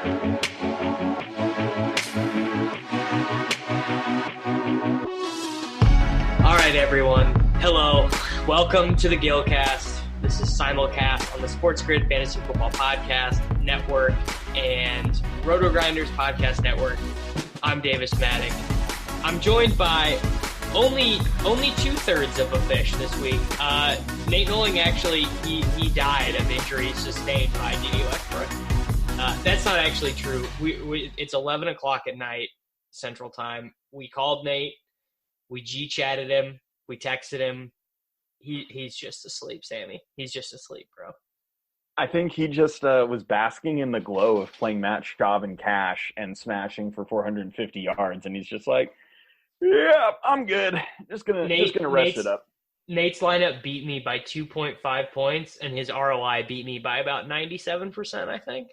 All right, everyone. Hello. Welcome to the Gillcast. This is simulcast on the Sports Grid Fantasy Football Podcast Network and RotoGrinders Podcast Network. I'm Davis Maddock. I'm joined by only 2/3 of a fish this week. Nate Noling actually he died of injuries sustained by D.D. Westbrook. That's not actually true. It's 11 o'clock at night Central Time. We called Nate. We G-chatted him. We texted him. He's just asleep, Sammy. He's just asleep, bro. I think he just was basking in the glow of playing Matt Schaub and Cash and smashing for 450 yards, and he's just like, "Yeah, I'm good. Just gonna rest it up." Nate's lineup beat me by 2.5 points, and his ROI beat me by about 97%. I think.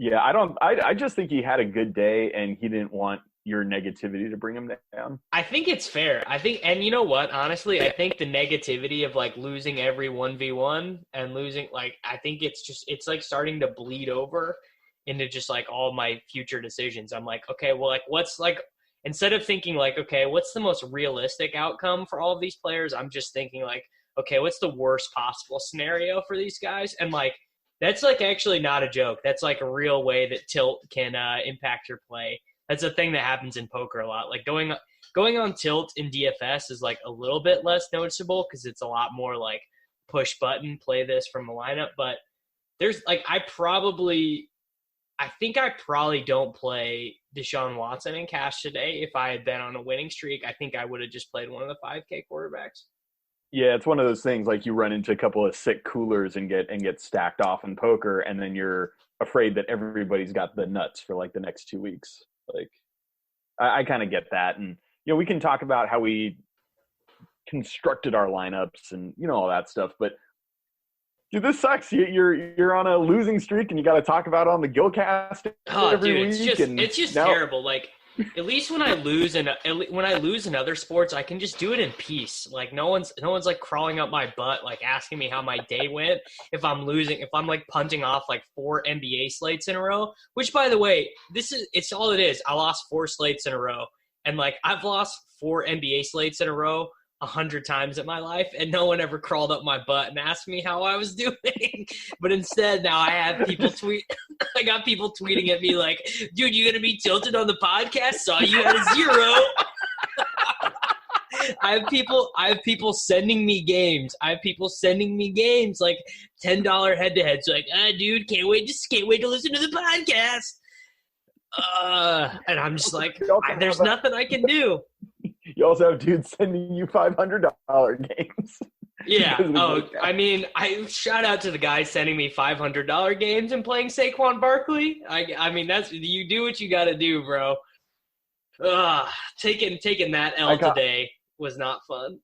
Yeah, I just think he had a good day, and he didn't want your negativity to bring him down. I think it's fair. And you know what? Honestly, I think the negativity of like losing every 1v1 and losing, like, I think it's like starting to bleed over into just like all my future decisions. I'm like, okay, well, like, what's like, instead of thinking like, okay, what's the most realistic outcome for all of these players? I'm just thinking like, okay, what's the worst possible scenario for these guys? And like, that's like actually not a joke. That's like a real way that tilt can impact your play. That's a thing that happens in poker a lot. Like going on tilt in DFS is like a little bit less noticeable because it's a lot more like push button, play this from a lineup. But there's like I think I probably don't play Deshaun Watson in cash today. If I had been on a winning streak, I think I would have just played one of the 5K quarterbacks. Yeah, it's one of those things like you run into a couple of sick coolers and get stacked off in poker, and then you're afraid that everybody's got the nuts for like the next 2 weeks. Like, I kind of get that. And, you know, we can talk about how we constructed our lineups and, you know, all that stuff. But, dude, this sucks. You're on a losing streak and you got to talk about it on the Gillcast every week. It's just terrible. Like, at least when I lose in other sports, I can just do it in peace. Like no one's like crawling up my butt, like asking me how my day went. If I'm like punting off like 4 NBA slates in a row, which by the way, it's all it is. I lost 4 slates in a row, and like I've lost 4 NBA slates in a row 100 times in my life, and no one ever crawled up my butt and asked me how I was doing. But instead, now I have people tweet. I got people tweeting at me like, "Dude, you gonna be tilted on the podcast? Saw you at a 0." I have people sending me games. Like $10 head-to-heads. Like, dude, can't wait to listen to the podcast. And I'm just like, there's nothing I can do. You also have dudes sending you $500 games. Yeah. Oh, I mean, I shout out to the guy sending me $500 games and playing Saquon Barkley. I mean, you do what you got to do, bro. Taking that L today was not fun.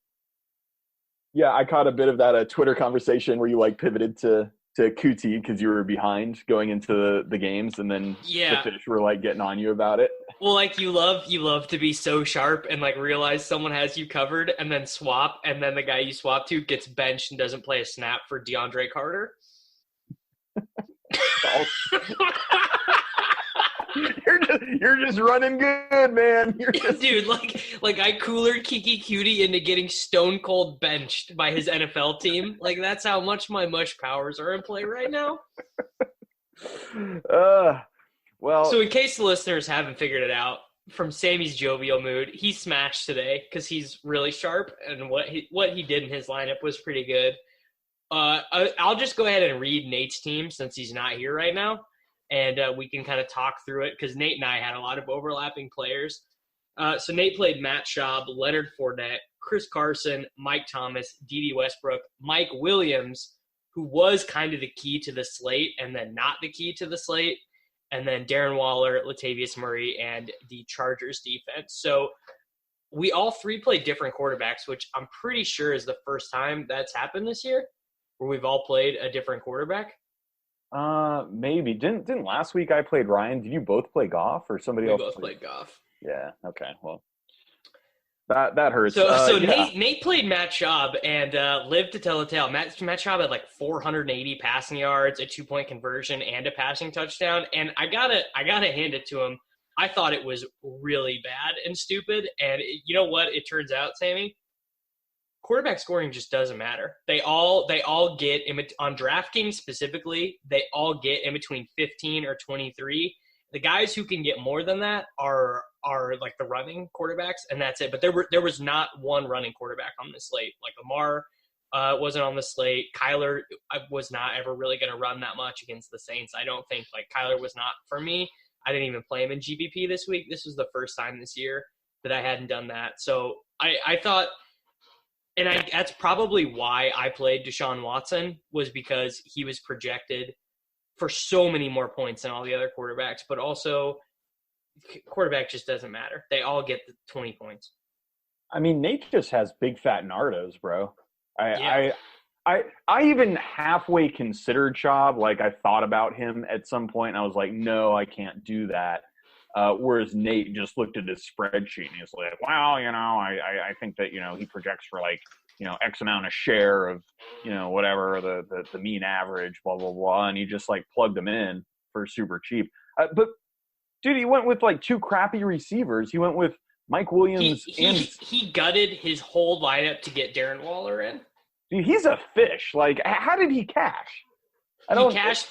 Yeah, I caught a bit of that Twitter conversation where you like pivoted to QT because you were behind going into the games, and then the fish were like getting on you about it. Well, like you love to be so sharp and like realize someone has you covered and then swap, and then the guy you swap to gets benched and doesn't play a snap for DeAndre Carter. You're just running good, man. Dude, like I coolered Kiki Cutie into getting stone cold benched by his NFL team. Like that's how much my mush powers are in play right now. Well, so in case the listeners haven't figured it out, from Sammy's jovial mood, he smashed today because he's really sharp, and what he did in his lineup was pretty good. I'll just go ahead and read Nate's team since he's not here right now, and we can kind of talk through it because Nate and I had a lot of overlapping players. So Nate played Matt Schaub, Leonard Fournette, Chris Carson, Mike Thomas, D.D. Westbrook, Mike Williams, who was kind of the key to the slate and then not the key to the slate, and then Darren Waller, Latavius Murray, and the Chargers defense. So we all three played different quarterbacks, which I'm pretty sure is the first time that's happened this year, where we've all played a different quarterback. Maybe. Didn't last week I played Ryan? Did you both play Goff or somebody else? We both played Goff. Yeah. Okay. Well. That hurts. So Yeah. Nate played Matt Schaub and lived to tell the tale. Matt Schaub had like 480 passing yards, a 2-point conversion, and a passing touchdown. And I gotta hand it to him. I thought it was really bad and stupid. And you know what? It turns out, Sammy, quarterback scoring just doesn't matter. They all get on DraftKings specifically. They all get in between 15 or 23. The guys who can get more than that are like the running quarterbacks, and that's it. But there was not one running quarterback on the slate. Like Lamar wasn't on the slate. Kyler was not ever really going to run that much against the Saints. I don't think. Like Kyler was not for me. I didn't even play him in GPP this week. This was the first time this year that I hadn't done that. So I thought, and that's probably why I played Deshaun Watson, was because he was projected for so many more points than all the other quarterbacks, but also quarterback just doesn't matter. They all get the 20 points. I mean, Nate just has big fat nardos, bro. I even halfway considered Schaub. Like I thought about him at some point, and I was like, no, I can't do that. Whereas Nate just looked at his spreadsheet and he's like, well, I think that, he projects for like, X amount of share of, whatever the mean average, blah, blah, blah. And he just like plugged them in for super cheap. But dude, he went with like 2 crappy receivers. He went with Mike Williams. He gutted his whole lineup to get Darren Waller in. Dude, he's a fish. Like, how did he cash?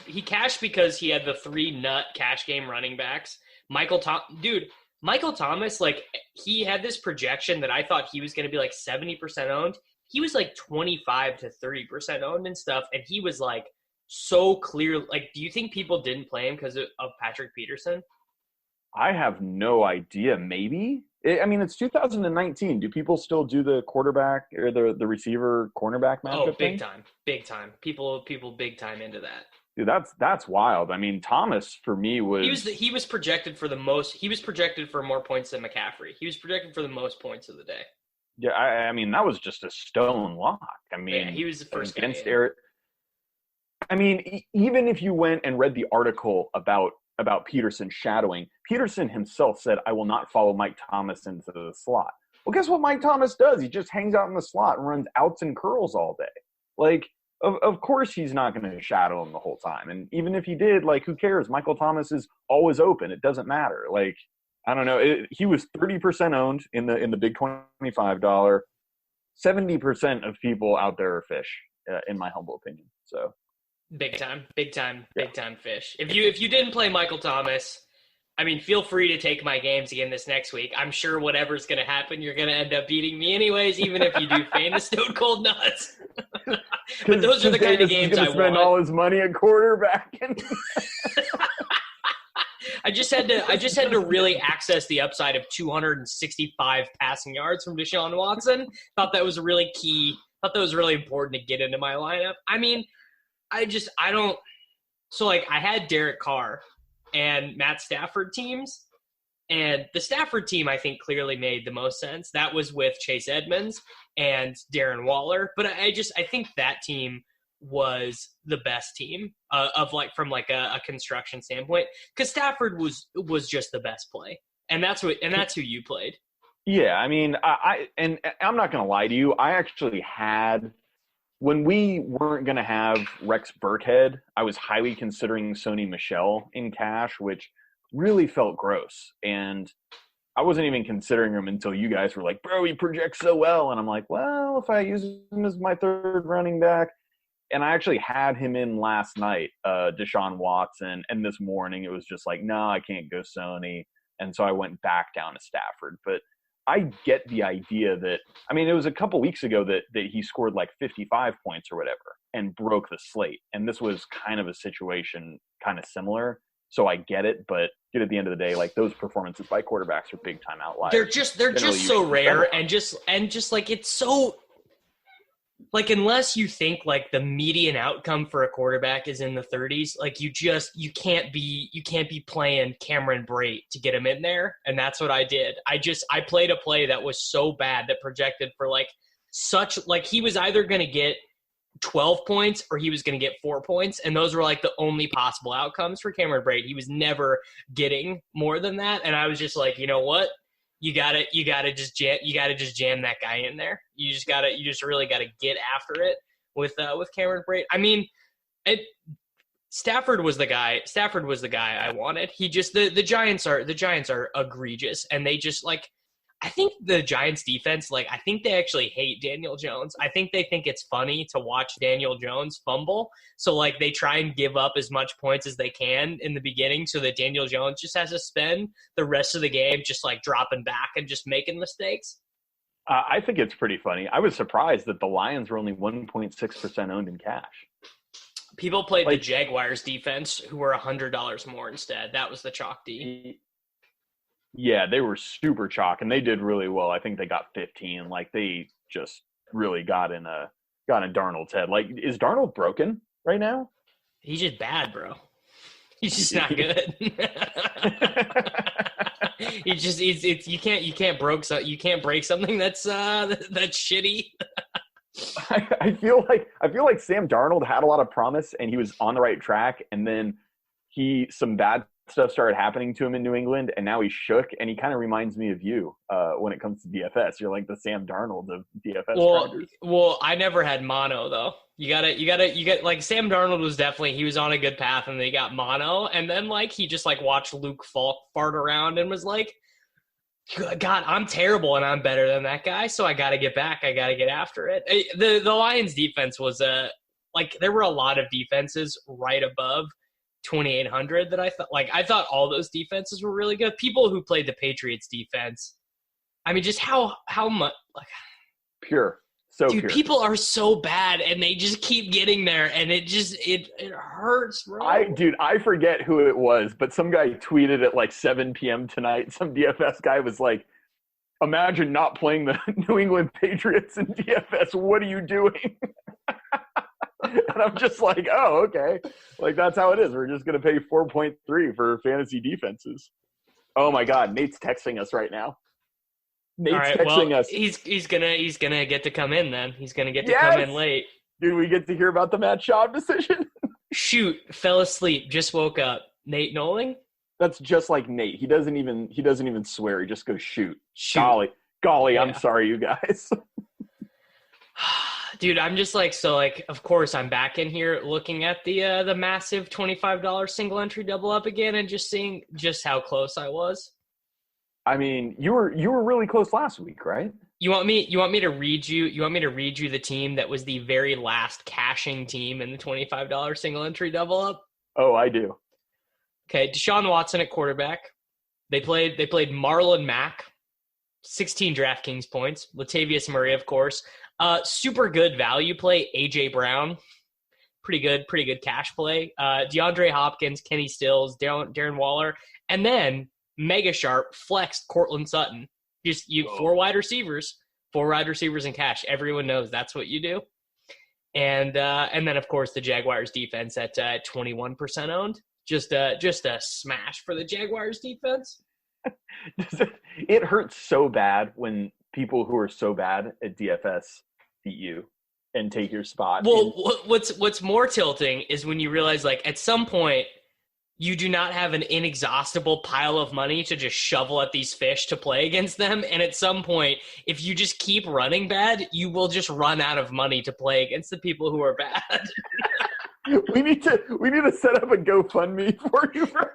He cashed because he had the 3 nut cash game running backs. Michael Thomas, like, he had this projection that I thought he was going to be like 70% owned. He was like 25 to 30% owned and stuff, and he was like so clear. Like, do you think people didn't play him because of Patrick Peterson? I have no idea. Maybe. It's 2019. Do people still do the quarterback or the receiver cornerback matchup? Oh, big time. People big time into that. Dude, that's wild. I mean, Thomas for me he was projected for the most. He was projected for more points than McCaffrey. He was projected for the most points of the day. Yeah, I mean that was just a stone lock. I mean, yeah, he was the first against Eric. I mean, even if you went and read the article about Peterson shadowing, Peterson himself said, "I will not follow Mike Thomas into the slot." Well, guess what Mike Thomas does? He just hangs out in the slot and runs outs and curls all day. Like, of course he's not going to shadow him the whole time. And even if he did, like, who cares? Michael Thomas is always open. It doesn't matter. Like, I don't know. He was 30% owned in the big $25. 70% of people out there are fish, in my humble opinion. So big time fish. If you didn't play Michael Thomas, I mean, feel free to take my games again this next week. I'm sure whatever's going to happen, you're going to end up beating me anyways, even if you do feign the stone cold nuts. But those are the kind of games I want. Spend all his money at quarterback. I just had to really access the upside of 265 passing yards from Deshaun Watson. Thought that was really key. Thought that was really important to get into my lineup. I mean, I don't. So like, I had Derek Carr and Matt Stafford teams, and the Stafford team I think clearly made the most sense. That was with Chase Edmonds and Darren Waller, but I think that team was the best team from a construction standpoint, because Stafford was just the best play, and that's who you played. Yeah, I mean, I'm not gonna lie to you. I actually had, when we weren't going to have Rex Burkhead, I was highly considering Sony Michel in cash, which really felt gross. And I wasn't even considering him until you guys were like, bro, he projects so well. And I'm like, well, if I use him as my third running back. And I actually had him in last night, Deshaun Watson. And this morning it was just like, no, I can't go Sony. And so I went back down to Stafford. But I get the idea that, I mean, it was a couple weeks ago that he scored like 55 points or whatever and broke the slate. And this was kind of a situation kind of similar. So I get it, but at the end of the day, like, those performances by quarterbacks are big time outliers. They're just so rare, and just like, it's so, like, unless you think like the median outcome for a quarterback is in the 30s, like, you can't be playing Cameron Brate to get him in there. And that's what I did. I played a play that was so bad that projected for he was either going to get 12 points or he was going to get 4 points. And those were like the only possible outcomes for Cameron Brate. He was never getting more than that. And I was just like, you know what? you gotta just jam that guy in there. You just really gotta get after it with Cameron Brate. I mean, Stafford was the guy I wanted. He just the Giants are egregious, and they just like, I think the Giants defense, like, I think they actually hate Daniel Jones. I think they think it's funny to watch Daniel Jones fumble. So, like, they try and give up as much points as they can in the beginning so that Daniel Jones just has to spend the rest of the game just, like, dropping back and just making mistakes. I think it's pretty funny. I was surprised that the Lions were only 1.6% owned in cash. People played the Jaguars defense, who were $100 more instead. That was the chalk D. Yeah, they were super chalk, and they did really well. I think they got 15. Like, they just really got in Darnold's head. Like, is Darnold broken right now? He's just bad, bro. He's just not good. You can't break something that's shitty. I feel like Sam Darnold had a lot of promise, and he was on the right track, and then some bad stuff started happening to him in New England, and now he's shook, and he kind of reminds me of you when it comes to DFS. You're like the Sam Darnold of DFS. Well, I never had mono though. You got like Sam Darnold he was on a good path, and then he got mono, and then like he just like watched Luke Falk fart around and was like, God, I'm terrible and I'm better than that guy, so I got to get back. I got to get after it. The Lions defense was there were a lot of defenses right above 2,800 that I thought all those defenses were really good. People who played the Patriots defense, I mean, just how much pure. So dude, pure. People are so bad, and they just keep getting there, and it hurts, bro. I forget who it was, but some guy tweeted at like 7 p.m. tonight. Some DFS guy was like, "Imagine not playing the New England Patriots in DFS. What are you doing?" And I'm just like, "Oh, okay. Like, that's how it is. We're just gonna pay 4.3 for fantasy defenses." Oh my God, Nate's texting us right now. Nate's texting us. He's gonna get to come in then. He's gonna get to come in late. Did we get to hear about the Matt Schaub decision? Shoot, fell asleep, just woke up. Nate Noling? That's just like Nate. He doesn't even swear. He just goes shoot. Golly, yeah. I'm sorry, you guys. Dude, I'm just like, so like, of course I'm back in here looking at the massive $25 single entry double up again and just seeing just how close I was. I mean, you were really close last week, right? You want me to read you the team that was the very last cashing team in the $25 single entry double up? Oh, I do. Okay, Deshaun Watson at quarterback. They played Marlon Mack, 16 DraftKings points. Latavius Murray, of course. Super good value play, AJ Brown. Pretty good cash play. DeAndre Hopkins, Kenny Stills, Darren Waller, and then mega sharp flexed Cortland Sutton. Just four wide receivers in cash. Everyone knows that's what you do. And then of course the Jaguars defense at 21% owned. Just a smash for the Jaguars defense. It hurts so bad when people who are so bad at DFS beat you and take your spot. Well, what's more tilting is when you realize, like, at some point you do not have an inexhaustible pile of money to just shovel at these fish to play against them. And at some point, if you just keep running bad, you will just run out of money to play against the people who are bad. We need to set up a GoFundMe for you, bro.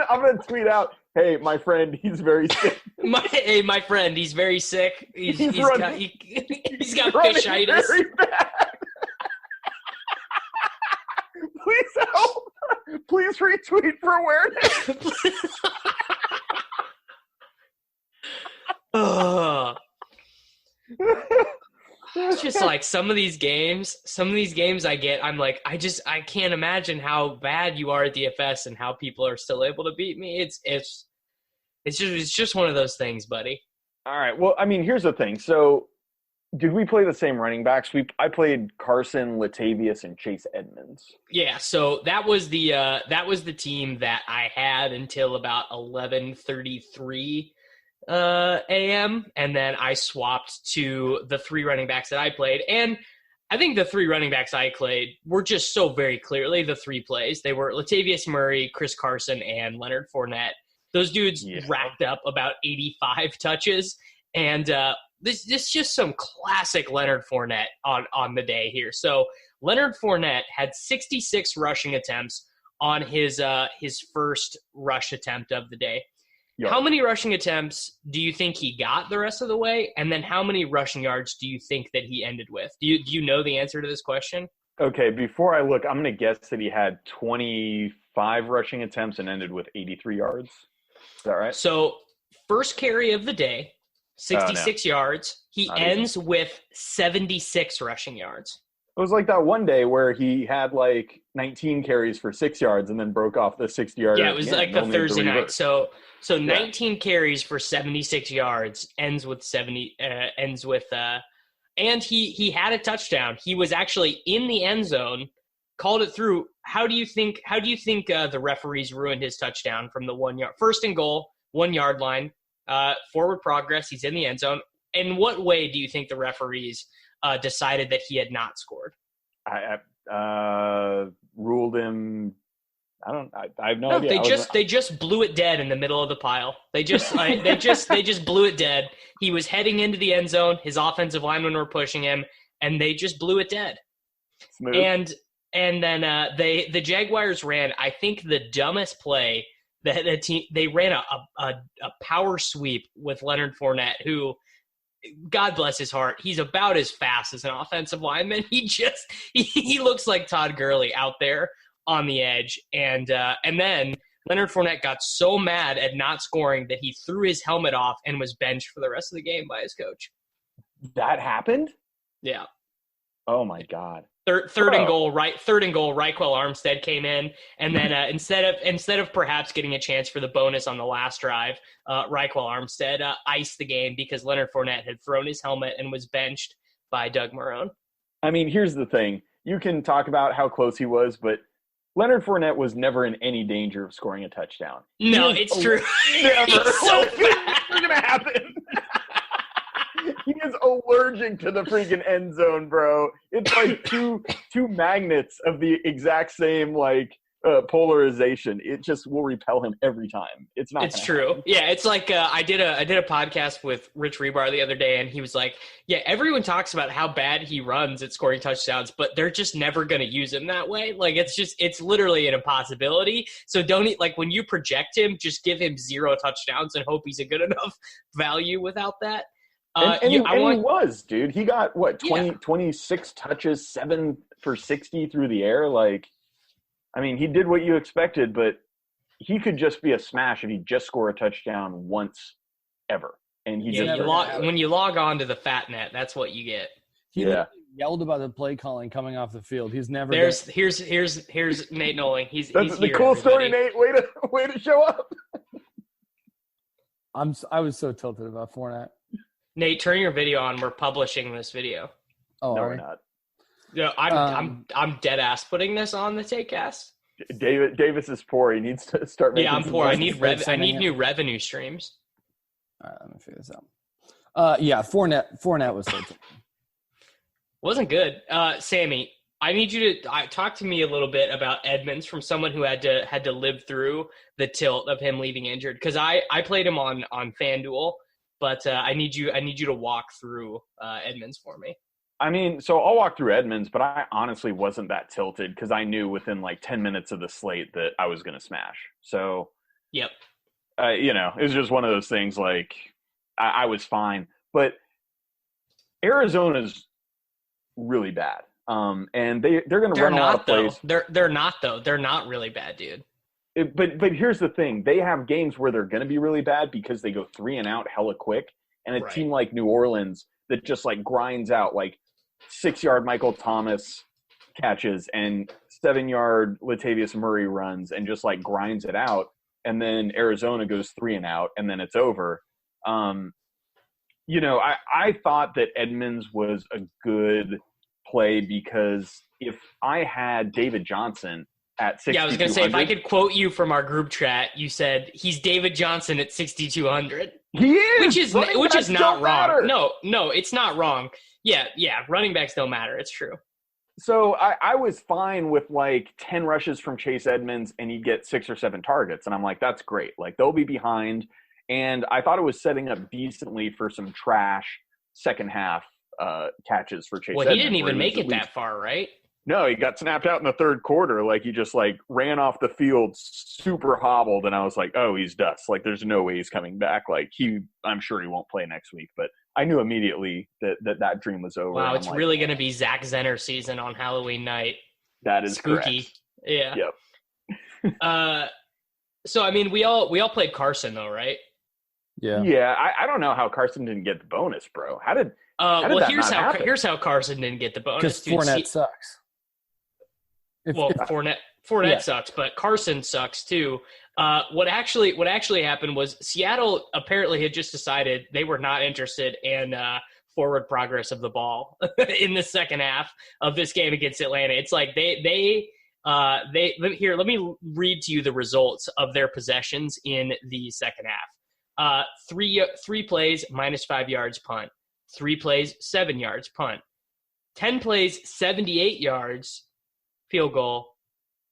I'm gonna tweet out, "Hey, my friend, he's very sick." My friend, he's very sick. He's got fishitis. Very bad. Please help. Please retweet for awareness. It's just like some of these games I get, I'm like, I can't imagine how bad you are at DFS and how people are still able to beat me. It's just one of those things, buddy. All right. Well, I mean, here's the thing. So, did we play the same running backs? I played Carson, Latavius, and Chase Edmonds. Yeah. So that was the team that I had until about 11:33 a.m. and then I swapped to the three running backs that I played, and I think the three running backs I played were just so very clearly the three plays. They were Latavius Murray, Chris Carson, and Leonard Fournette. Those dudes racked up about 85 touches. And this is just some classic Leonard Fournette on the day here. So Leonard Fournette had 66 rushing attempts on his first rush attempt of the day. Yep. How many rushing attempts do you think he got the rest of the way? And then how many rushing yards do you think that he ended with? Do you know the answer to this question? Okay, before I look, I'm going to guess that he had 25 rushing attempts and ended with 83 yards. Is that right? So first carry of the day, 66 yards. He ends with 76 rushing yards. It was like that one day where he had like 19 carries for 6 yards and then broke off the 60-yard. Yeah, it was like the Thursday night. So 19 carries for 76 yards ends with and he had a touchdown. He was actually in the end zone, called it through. How do you think the referees ruined his touchdown from the 1 yard, first and goal, 1 yard line, forward progress? He's in the end zone. In what way do you think the referees decided that he had not scored? I ruled him. I have no idea. They just blew it dead in the middle of the pile. They just blew it dead. He was heading into the end zone. His offensive linemen were pushing him, and they just blew it dead. Smooth. And then the Jaguars ran, I think, the dumbest play that the team. They ran a power sweep with Leonard Fournette, who, God bless his heart, he's about as fast as an offensive lineman. He looks like Todd Gurley out there on the edge. And then Leonard Fournette got so mad at not scoring that he threw his helmet off and was benched for the rest of the game by his coach. That happened? Yeah. Oh my God. Third and goal, Reichwell Armstead came in, and then instead of perhaps getting a chance for the bonus on the last drive, Reichwell Armstead iced the game because Leonard Fournette had thrown his helmet and was benched by Doug Marrone. I mean, here's the thing. You can talk about how close he was, but Leonard Fournette was never in any danger of scoring a touchdown. No, it's true. Never. It's never going to happen. He is allergic to the freaking end zone, bro. It's like two magnets of the exact same polarization. It just will repel him every time. It's true. Happen. Yeah, it's like I did a podcast with Rich Rebar the other day, and he was like, "Yeah, everyone talks about how bad he runs at scoring touchdowns, but they're just never going to use him that way. Like it's literally an impossibility. So when you project him, just give him 0 touchdowns and hope he's a good enough value without that." He was, dude. He got, 26 touches, 7 for 60 through the air. He did what you expected, but he could just be a smash if he just score a touchdown once ever. And when you log on to the Fat Net, that's what you get. He yelled about the play calling coming off the field. He's never. Here's Nate Noling. He's that's the here, cool everybody. story, Nate. Way to show up. I was so tilted about Fournette. Nate, turn your video on. We're publishing this video. Oh, no, we're not. No, I'm dead ass putting this on the Takecast. Davis is poor. He needs to start making. Yeah, I'm poor. I need new revenue streams. All right, let me figure this out. Fournette was so tilted. Wasn't good. Sammy, I need you to talk to me a little bit about Edmonds from someone who had to live through the tilt of him leaving injured, because I played him on FanDuel. But I need you to walk through Edmonds for me. So I'll walk through Edmonds, but I honestly wasn't that tilted because I knew within 10 minutes of the slate that I was going to smash. So, yep. It was just one of those things. I was fine, but Arizona's really bad. And they're going to run a lot of plays. They're not though. They're not really bad, dude. But here's the thing. They have games where they're going to be really bad because they go 3 and out hella quick. And a team like New Orleans that just grinds out 6-yard Michael Thomas catches and 7-yard Latavius Murray runs and just grinds it out. And then Arizona goes 3 and out and then it's over. I thought that Edmonds was a good play because if I had David Johnson at 6,200. Yeah, I was going to say, if I could quote you from our group chat, you said he's David Johnson at 6,200. He is, which is not wrong. No, it's not wrong. Yeah, running backs don't matter. It's true. So I was fine with like 10 rushes from Chase Edmonds and he'd get 6 or 7 targets. And I'm like, that's great. Like they'll be behind. And I thought it was setting up decently for some trash second half catches for Chase Edmonds. Well, he didn't even make it that far, right? No, he got snapped out in the third quarter. Like he just like ran off the field super hobbled. And I was like, oh, he's dust. Like there's no way he's coming back. Like I'm sure he won't play next week, but I knew immediately that dream was over. Wow, it's really going to be Zach Zenner season on Halloween night. That is spooky. Correct. Yeah. Yep. So I mean, we all played Carson though, right? Yeah. Yeah. I don't know how Carson didn't get the bonus, bro. How did that here's not how happen? Here's how Carson didn't get the bonus. Because Fournette sucks. Fournette sucks, but Carson sucks too. What actually happened was Seattle apparently had just decided they were not interested in forward progress of the ball in the second half of this game against Atlanta. It's like they let me read to you the results of their possessions in the second half. Three plays, -5 yards, punt. 3 plays, 7 yards, punt. 10 plays, 78 yards, field goal,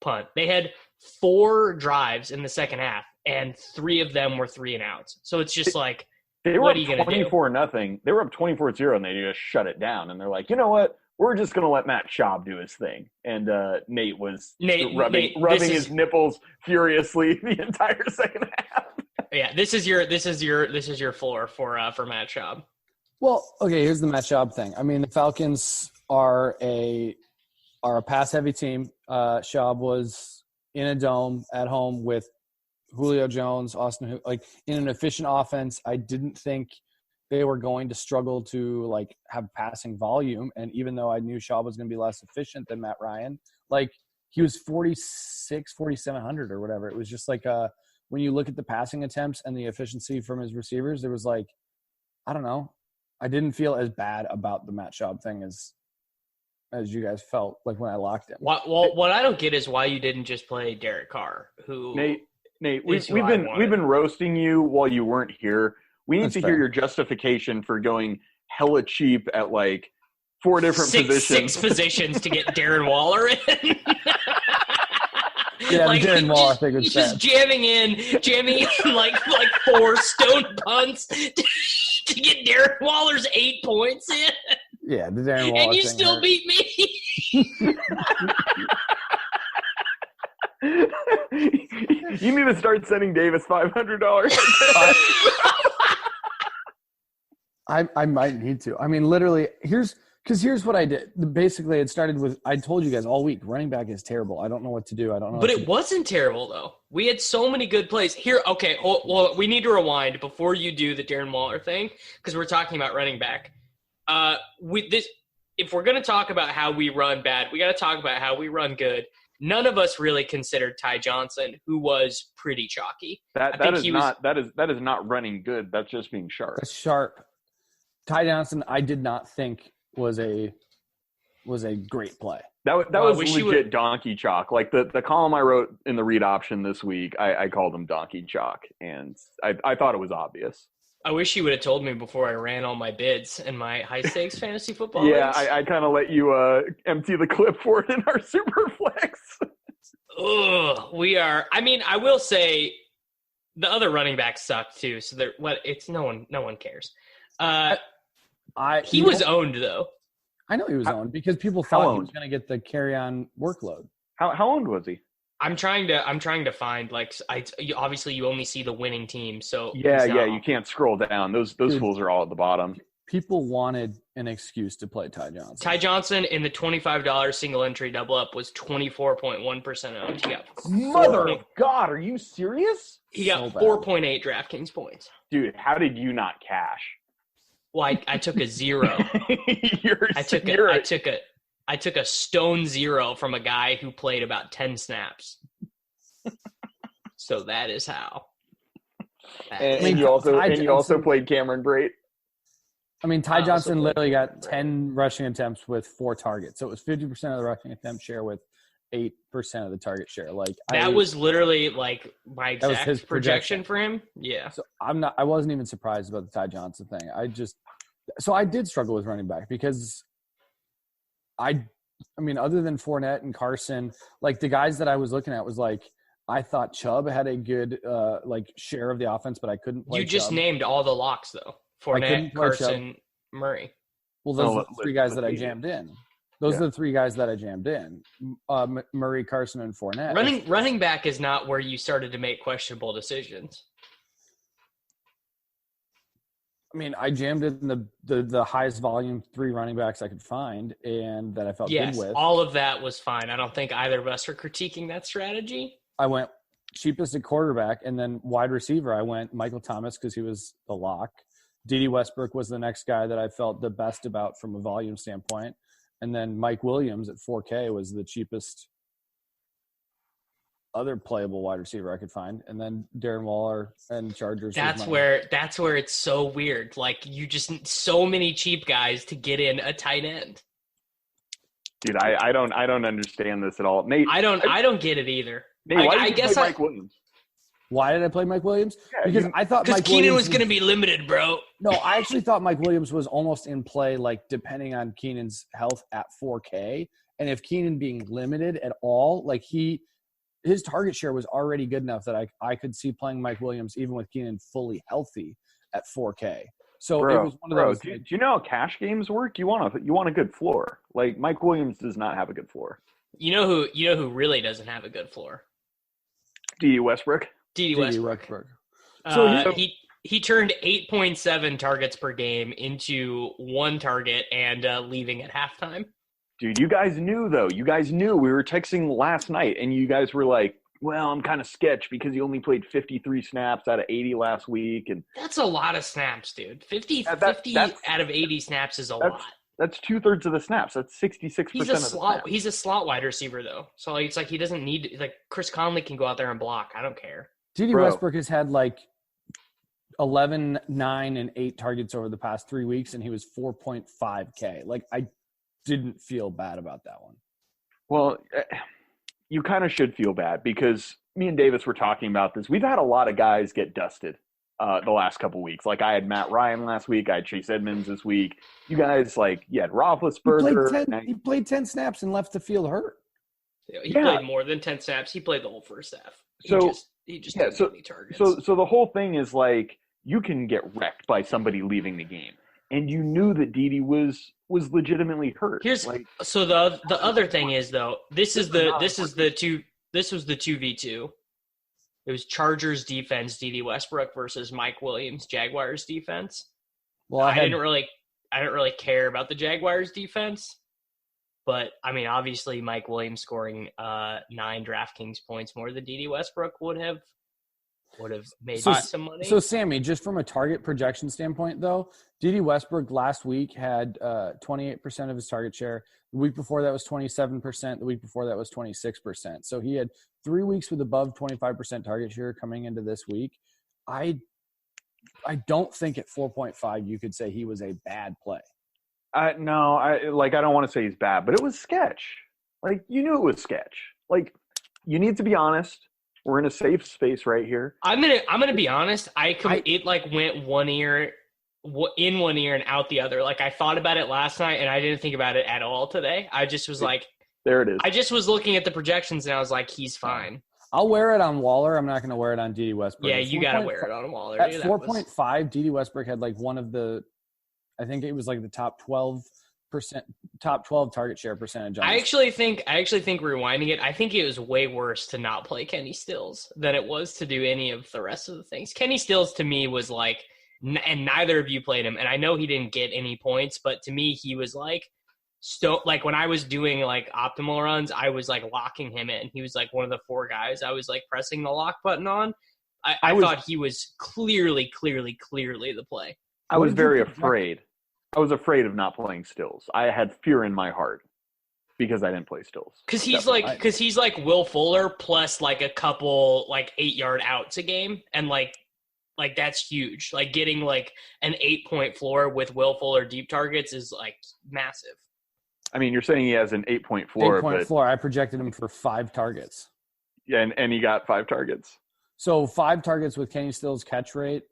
punt. They had 4 drives in the second half, and 3 of them were 3 and outs. So it's just like, they were what up are you going to do? 24-0. They were up 24-0, and they just shut it down. And they're like, you know what? We're just going to let Matt Schaub do his thing. And Nate was rubbing his nipples furiously the entire second half. Yeah, this is your floor for Matt Schaub. Well, okay, here's the Matt Schaub thing. I mean, the Falcons are a pass-heavy team. Schaub was in a dome at home with Julio Jones, like in an efficient offense. I didn't think they were going to struggle to like have passing volume. And even though I knew Schaub was going to be less efficient than Matt Ryan, like he was 4,700 or whatever. It was just like when you look at the passing attempts and the efficiency from his receivers, there was like, I don't know. I didn't feel as bad about the Matt Schaub thing as you guys felt like when I locked him. What I don't get is why you didn't just play Derek Carr, who Nate, we've been roasting you while you weren't here. We need to hear your justification for going hella cheap at like 4 different positions. 6 positions to get Darren Waller in. Yeah, like, Darren Waller, I think was just jamming in like 4 stone punts to get Darren Waller's 8 points in. Yeah, the Darren Waller and you thing still hurt. beat me. You need to start sending Davis $500. I might need to. I mean, literally, here's what I did. Basically, it started with, I told you guys all week, running back is terrible. I don't know what to do. I don't know. But it wasn't terrible, though. We had so many good plays. Here, okay, well, we need to rewind before you do the Darren Waller thing, because we're talking about running back. If we're going to talk about how we run bad, we got to talk about how we run good. None of us really considered Ty Johnson, who was pretty chalky. That is not running good. That's just being sharp. That's sharp. Ty Johnson, I did not think was a great play. That was legit donkey chalk. Like the column I wrote in the read option this week, I called him donkey chalk, and I thought it was obvious. I wish you would have told me before I ran all my bids and my high stakes fantasy football. Yeah, leagues. I kind of let you empty the clipboard in our super flex. Ugh, we are. I mean, I will say the other running backs suck too. So it's no one cares. He was owned though. I know he was owned because people thought he was going to get the carry-on workload. How owned was he? I'm trying to find obviously you only see the winning team, so yeah, you can't scroll down. Those fools are all at the bottom. People wanted an excuse to play Ty Johnson. Ty Johnson in the $25 single entry double up was 24.1% owned. He got Mother of God, are you serious? He got 4.8 DraftKings points. Dude, how did you not cash? Well, I took a 0. I took a stone 0 from a guy who played about 10 snaps. So that is how. And you also played Cameron Brate. I mean, Ty Johnson literally got 10 rushing attempts with 4 targets. So it was 50% of the rushing attempt share with 8% of the target share. Like that was literally like my exact his projection for him. Yeah. So I wasn't even surprised about the Ty Johnson thing. I did struggle with running back because I mean, other than Fournette and Carson, like the guys that I was looking at was like, I thought Chubb had a good share of the offense, but I couldn't play You just Chubb. named all the locks, though. Fournette, Carson, Murray. Well, those are the three guys that I jammed in. Those are the three guys that I jammed in. Murray, Carson, and Fournette. Running back is not where you started to make questionable decisions. I mean, I jammed in the highest volume 3 running backs I could find and that I felt good with. All of that was fine. I don't think either of us are critiquing that strategy. I went cheapest at quarterback, and then wide receiver, I went Michael Thomas because he was the lock. Dede Westbrook was the next guy that I felt the best about from a volume standpoint. And then Mike Williams at 4K was the cheapest other playable wide receiver I could find. And then Darren Waller and Chargers. That's where it's so weird. Like you just need so many cheap guys to get in a tight end. Dude, I don't understand this at all. Nate, I don't get it either. Nate, why did you play Mike Williams? Why did I play Mike Williams? Yeah, because I thought Mike Keenan was going to be limited, bro. No, I actually thought Mike Williams was almost in play, like depending on Keenan's health at 4K. And if Keenan being limited at all, like his target share was already good enough that I could see playing Mike Williams even with Keenan fully healthy at 4K. So it was one of those. Do you know how cash games work? You want a good floor. Like Mike Williams does not have a good floor. You know who really doesn't have a good floor? Dede Westbrook. Dede Westbrook. So he turned 8.7 targets per game into 1 target and leaving at halftime. Dude, you guys knew, though. You guys knew. We were texting last night, and you guys were like, well, I'm kind of sketched because he only played 53 snaps out of 80 last week. And that's a lot of snaps, dude. 50 out of 80 snaps is a lot. That's 2/3 of the snaps. That's 66% of the snaps. He's a slot wide receiver, though. So it's like he doesn't need – like Chris Conley can go out there and block. I don't care. Dede Westbrook has had like 11, 9, and 8 targets over the past 3 weeks, and he was 4.5K. Like, I didn't feel bad about that one. Well, you kind of should feel bad because me and Davis were talking about this. We've had a lot of guys get dusted the last couple weeks. Like, I had Matt Ryan last week. I had Chase Edmonds this week. You guys, like, you had Roethlisberger. He played 10 snaps and left the field hurt. He played more than 10 snaps. He played the whole first half. He just didn't get any targets. So the whole thing is like you can get wrecked by somebody leaving the game, and you knew that Dede was legitimately hurt. So the other thing is though this was the 2v2. It was Chargers defense, Dede Westbrook versus Mike Williams, Jaguars defense. Well, I didn't really care about the Jaguars defense. But, I mean, obviously Mike Williams scoring 9 DraftKings points more than Dede Westbrook would have made some money. So, Sammy, just from a target projection standpoint, though, Dede Westbrook last week had 28% of his target share. The week before that was 27%. The week before that was 26%. So he had 3 weeks with above 25% target share coming into this week. I don't think at 4.5 you could say he was a bad play. No, I don't want to say he's bad, but it was sketch. Like, you knew it was sketch. Like, you need to be honest. We're in a safe space right here. I'm gonna be honest. It went one ear in one ear and out the other. Like, I thought about it last night and I didn't think about it at all today. I just was like, there it is. I just was looking at the projections and I was like, he's fine. I'll wear it on Waller. I'm not going to wear it on Dede Westbrook. Yeah, you got to wear it on Waller. At 4.5, Dede Westbrook had like one of the. I think it was like the top 12 target share percentage. I actually think rewinding it, I think it was way worse to not play Kenny Stills than it was to do any of the rest of the things. Kenny Stills to me was like, and neither of you played him, and I know he didn't get any points, but to me he was like, like when I was doing like optimal runs, I was like locking him in. He was like one of the 4 guys I was like pressing the lock button on. I thought he was clearly the play. I was very afraid. I was afraid of not playing Stills. I had fear in my heart because I didn't play Stills. Because he's like Will Fuller plus like a couple like 8-yard outs a game, and like that's huge. Like getting like an 8-point floor with Will Fuller deep targets is like massive. I mean, you're saying he has an 8-point floor. 8-point floor. I projected him for 5 targets. Yeah, and he got 5 targets. So 5 targets with Kenny Stills' catch rate.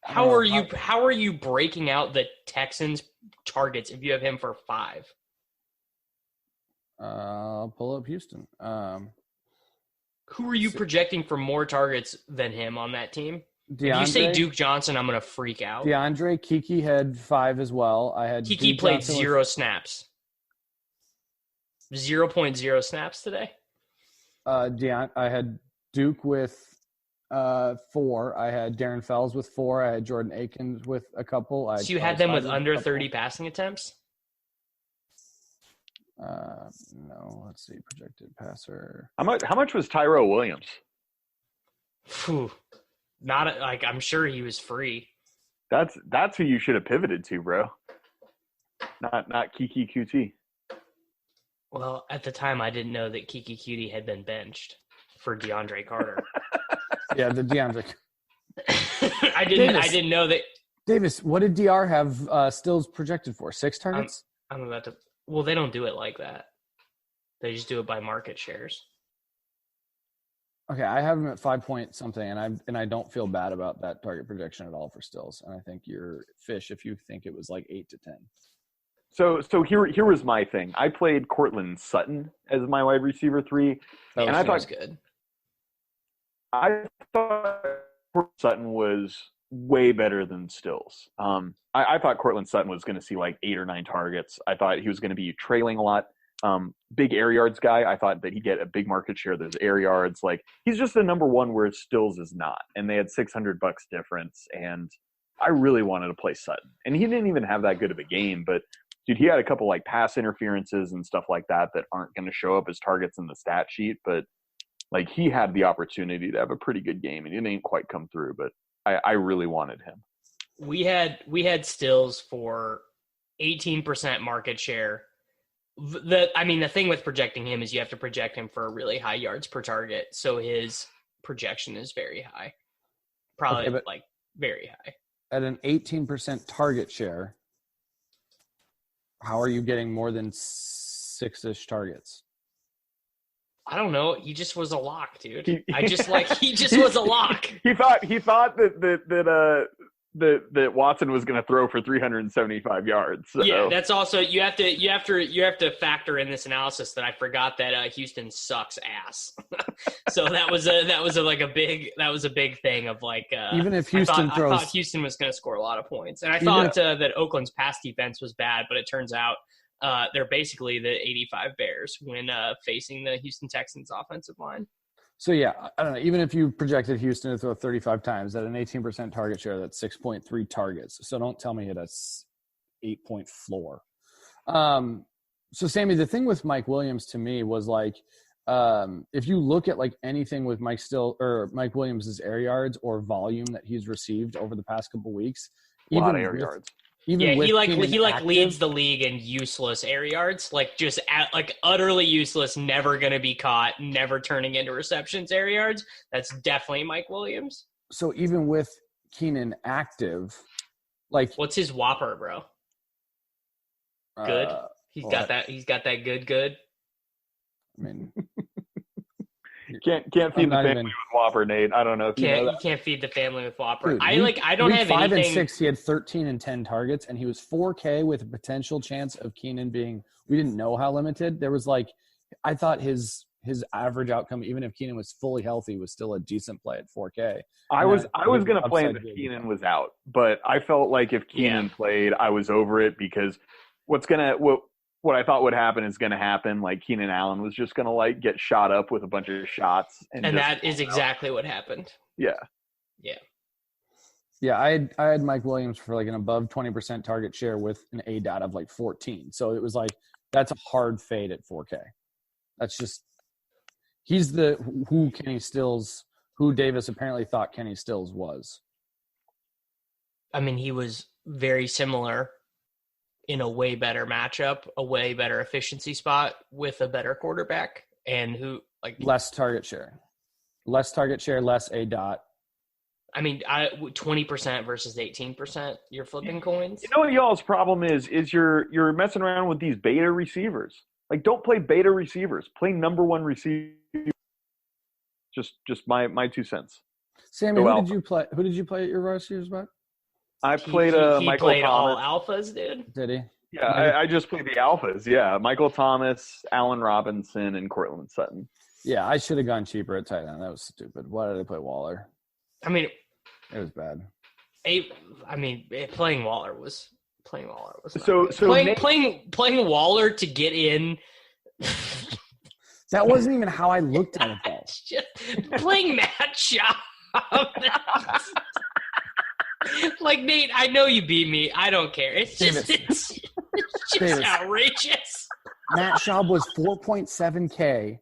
How are you breaking out the Texans targets if you have him for 5? I'll pull up Houston. Who are you projecting for more targets than him on that team? DeAndre, If you say Duke Johnson, I'm going to freak out. DeAndre, Kiki had 5 as well. I had Kiki Duke played Johnson 0 snaps. 0.0 snaps today. I had Duke with 4. I had Darren Fells with 4. I had Jordan Akins with a couple. So you had them with under 30 passing attempts? No. Let's see. Projected passer. How much was Tyrell Williams? Phew. Not like I'm sure he was free. That's who you should have pivoted to, bro. Not Kiki QT. Well, at the time, I didn't know that Kiki Cutie had been benched for DeAndre Carter. Yeah, the DeAndre. I didn't know that. Davis, what did DR have Stills projected for? 6 targets? I'm about to. Well, they don't do it like that. They just do it by market shares. Okay, I have him at 5 point something, and I don't feel bad about that target projection at all for Stills. And I think you're fish if you think it was like 8 to 10. So here was my thing. I played Cortland Sutton as my wide receiver 3, and I thought good. I thought Sutton was way better than Stills. I thought Cortland Sutton was going to see like 8 or 9 targets. I thought he was going to be trailing a lot. Big air yards guy. I thought that he'd get a big market share. There's air yards. Like he's just the number one where Stills is not. And they had $600 difference. And I really wanted to play Sutton. And he didn't even have that good of a game, but dude, he had a couple like pass interferences and stuff like that aren't going to show up as targets in the stat sheet. But like he had the opportunity to have a pretty good game and it didn't quite come through. But I really wanted him. We had Stills for 18% market share. The thing with projecting him is you have to project him for a really high yards per target. So his projection is very high. Probably like very high. At an 18% target share, how are you getting more than 6-ish targets? I don't know. He just was a lock, dude. He just was a lock. He thought that Watson was going to throw for 375 yards. So. Yeah, that's also you have to factor in this analysis that I forgot that Houston sucks ass. So that was a big thing of like even if Houston I thought Houston was going to score a lot of points, and I thought that Oakland's pass defense was bad, but it turns out they're basically the 85 Bears when facing the Houston Texans offensive line. So, yeah, I don't know. Even if you projected Houston to throw 35 times at an 18% target share, that's 6.3 targets. So don't tell me it's 8-point floor. So, Sammy, the thing with Mike Williams to me was like, if you look at like anything with Mike Williams' air yards or volume that he's received over the past couple weeks, a lot of air yards. He leads the league in useless air yards, like just utterly useless, never going to be caught, never turning into receptions air yards. That's definitely Mike Williams. So even with Keenan active, like what's his whopper, bro? Good. He's got that good. I mean, can't feed the family with Whopper, Nate. I don't know if you know that. You can't feed the family with Whopper. Dude, I don't have 5 anything. and 6, he had 13 and 10 targets, and he was 4K with a potential chance of Keenan being. We didn't know how limited. There was like, I thought his average outcome, even if Keenan was fully healthy, was still a decent play at 4K. I was going to play if Keenan was out, but I felt like if Keenan played, I was over it because what I thought would happen is going to happen. Like Keenan Allen was just going to like get shot up with a bunch of shots. And that is exactly what happened. Yeah. Yeah. Yeah. I had Mike Williams for like an above 20% target share with an ADOT of like 14. So it was like, that's a hard fade at 4K. That's just, he's who Davis apparently thought Kenny Stills was. I mean, he was very similar in a way better matchup, a way better efficiency spot with a better quarterback, and who like less target share, less a dot. I mean, 20% versus 18%. You're flipping coins. You know what y'all's problem is you're messing around with these beta receivers. Like, don't play beta receivers. Play number one receiver. Just my 2 cents. Sammy, who did you play at your receivers spot? I played he Michael played Thomas. all alphas, dude. Did he? Yeah, I just played the alphas. Yeah, Michael Thomas, Allen Robinson, and Cortland Sutton. Yeah, I should have gone cheaper at tight end. That was stupid. Why did I play Waller? I mean, it was bad. Playing Waller was so playing Waller to get in. That wasn't even how I looked at it though. Just playing Matt Schaub. Like, Nate, I know you beat me. I don't care. It's just outrageous. Matt Schaub was 4.7K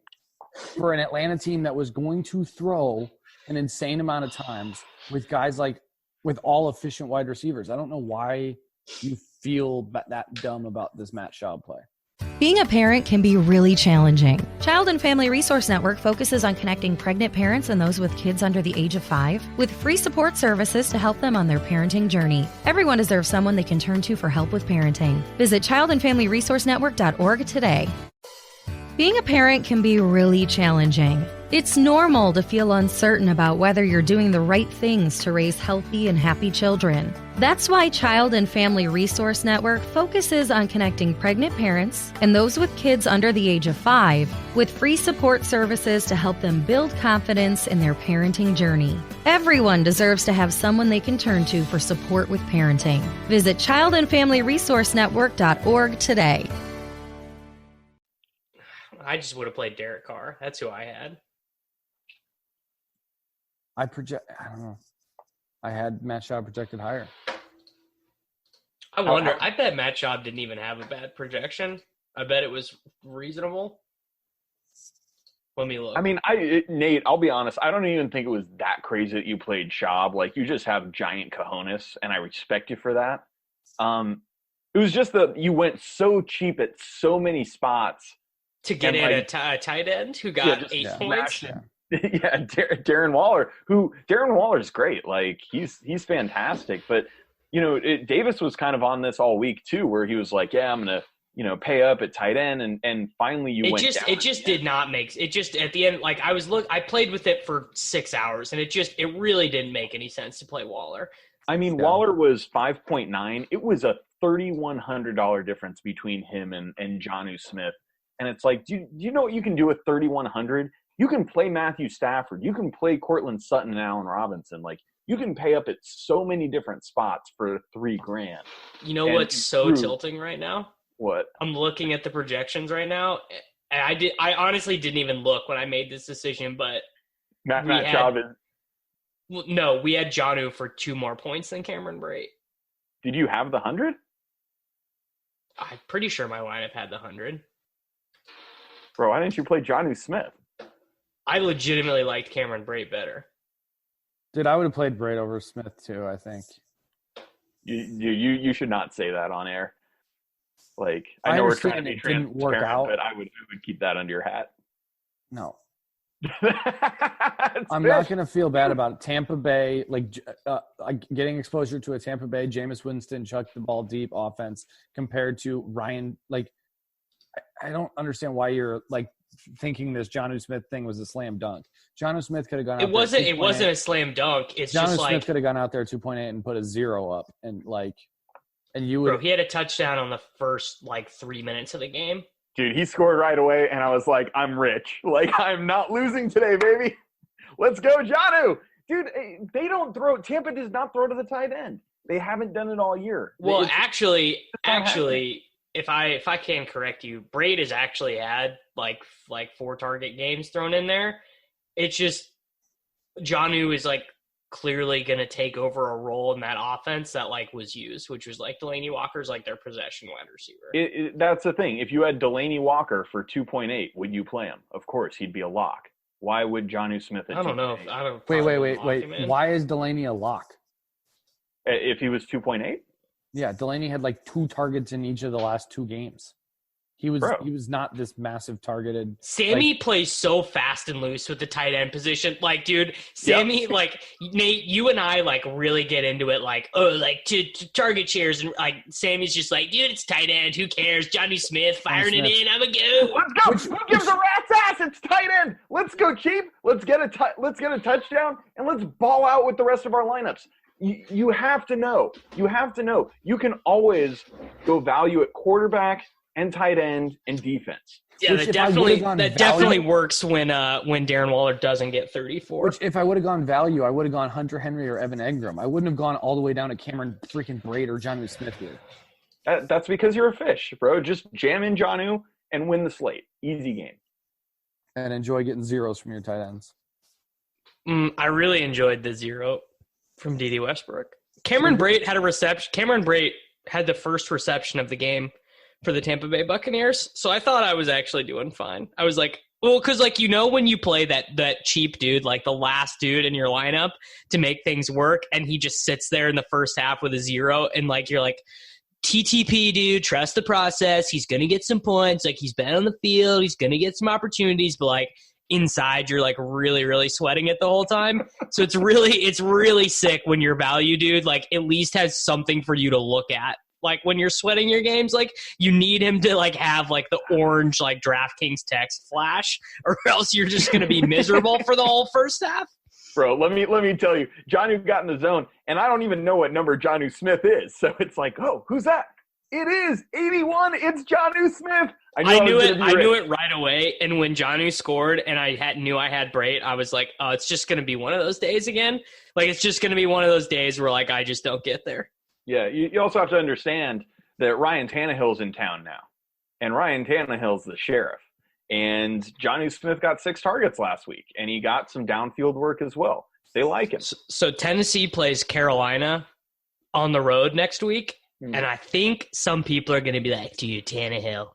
for an Atlanta team that was going to throw an insane amount of times with guys with all efficient wide receivers. I don't know why you feel that dumb about this Matt Schaub play. Being a parent can be really challenging. Child and Family Resource Network focuses on connecting pregnant parents and those with kids under the age of 5 with free support services to help them on their parenting journey. Everyone deserves someone they can turn to for help with parenting. Visit childandfamilyresourcenetwork.org today. Being a parent can be really challenging. It's normal to feel uncertain about whether you're doing the right things to raise healthy and happy children. That's why Child and Family Resource Network focuses on connecting pregnant parents and those with kids under the age of 5 with free support services to help them build confidence in their parenting journey. Everyone deserves to have someone they can turn to for support with parenting. Visit childandfamilyresourcenetwork.org today. I just would have played Derek Carr. That's who I had. I don't know. I had Matt Schaub projected higher. I wonder. I bet Matt Schaub didn't even have a bad projection. I bet it was reasonable. Let me look. I mean, Nate, I'll be honest. I don't even think it was that crazy that you played Schaub. Like, you just have giant cojones, and I respect you for that. It was just that you went so cheap at so many spots. To get in a tight end who got 8 points. Yeah, Darren Waller. Darren Waller's great. Like, he's fantastic. But Davis was kind of on this all week too, where he was like, "Yeah, I'm gonna pay up at tight end," and finally went down. It just did not make it. Just at the end, like I played with it for 6 hours, and it really didn't make any sense to play Waller. I mean, Waller was 5.9. It was a $3,100 difference between him and Jonnu Smith. And it's like, do you know what you can do with 3,100? You can play Matthew Stafford. You can play Cortland Sutton and Allen Robinson. Like, you can pay up at so many different spots for $3,000. You know what's so tilting right now? What? I'm looking at the projections right now. And I honestly didn't even look when I made this decision, but Matt Schaub is. No, we had Jonnu for 2 more points than Cameron Brate. Did you have the 100? I'm pretty sure my lineup had the 100. Bro, why didn't you play Jonnu Smith? I legitimately liked Cameron Brate better. Dude, I would have played Brate over Smith too, I think. You should not say that on air. Like, I know we're trying to be transparent, but I would keep that under your hat. No. I'm not going to feel bad about it. Tampa Bay, getting exposure to a Tampa Bay, Jameis Winston chuck the ball deep offense compared to Ryan. Like, I don't understand why you're thinking this Jonnu Smith thing was a slam dunk. Jonnu Smith could have gone out there. It wasn't a slam dunk. It's Jonnu Smith could have gone out there 2.8 and put a 0 up and you would. Bro, he had a touchdown on the first 3 minutes of the game. Dude, he scored right away, and I was like, I'm rich. Like, I'm not losing today, baby. Let's go, Jonnu. Dude, they don't throw – Tampa does not throw to the tight end. They haven't done it all year. Well, actually, if I can correct you, Brate has actually had, 4 target games thrown in there. It's just Jonnu is, clearly going to take over a role in that offense that was used, which was Delaney Walker's their possession wide receiver. That's the thing. If you had Delaney Walker for 2.8, would you play him? Of course, he'd be a lock. Why would Jonnu Smith? I don't know. Wait. Why is Delaney a lock? If he was 2.8? Yeah, Delaney had 2 targets in each of the last 2 games. He was not this massive targeted. Sammy plays so fast and loose with the tight end position. Dude, Sammy, Nate, you and I really get into it. To target shares, and Sammy's just dude, it's tight end. Who cares? Jonnu Smith firing it in. I'm a go. Let's go. Who gives a rat's ass? It's tight end. Let's go cheap. Let's get a touchdown, and let's ball out with the rest of our lineups. You have to know. You have to know. You can always go value at quarterback and tight end and defense. Yeah, that definitely works when Darren Waller doesn't get 34. Which, if I would have gone value, I would have gone Hunter Henry or Evan Engram. I wouldn't have gone all the way down to Cameron freaking Braid or Jonnu Smith here. That's because you're a fish, bro. Just jam in Jonnu and win the slate. Easy game. And enjoy getting zeros from your tight ends. I really enjoyed the 0 from D.D. Westbrook. Cameron Brate had a reception. Cameron Brate had the first reception of the game for the Tampa Bay Buccaneers. So I thought I was actually doing fine. I was like, well, because when you play that cheap dude, like the last dude in your lineup to make things work, and he just sits there in the first half with a 0, and like you're like, TTP, dude, trust the process. He's gonna get some points. Like, he's been on the field. He's gonna get some opportunities, but like inside, you're like really, really sweating it the whole time. So it's really sick when your value dude like at least has something for you to look at. Like when you're sweating your games, like you need him to like have like the orange like DraftKings text flash, or else you're just going to be miserable for the whole first half. Bro, let me tell you, Jonnu got in the zone, and I don't even know what number Jonnu Smith is. So it's like, oh, who's that? It is 81. It's Jonnu Smith. I knew it right away. And when Jonnu scored, and I knew I had Brate, I was like, oh, it's just going to be one of those days again. Like it's just going to be one of those days where like I just don't get there. Yeah, you also have to understand that Ryan Tannehill's in town now, and Ryan Tannehill's the sheriff. And Jonnu Smith got 6 targets last week, and he got some downfield work as well. They like him. So Tennessee plays Carolina on the road next week, and I think some people are going to be like, dude, Tannehill,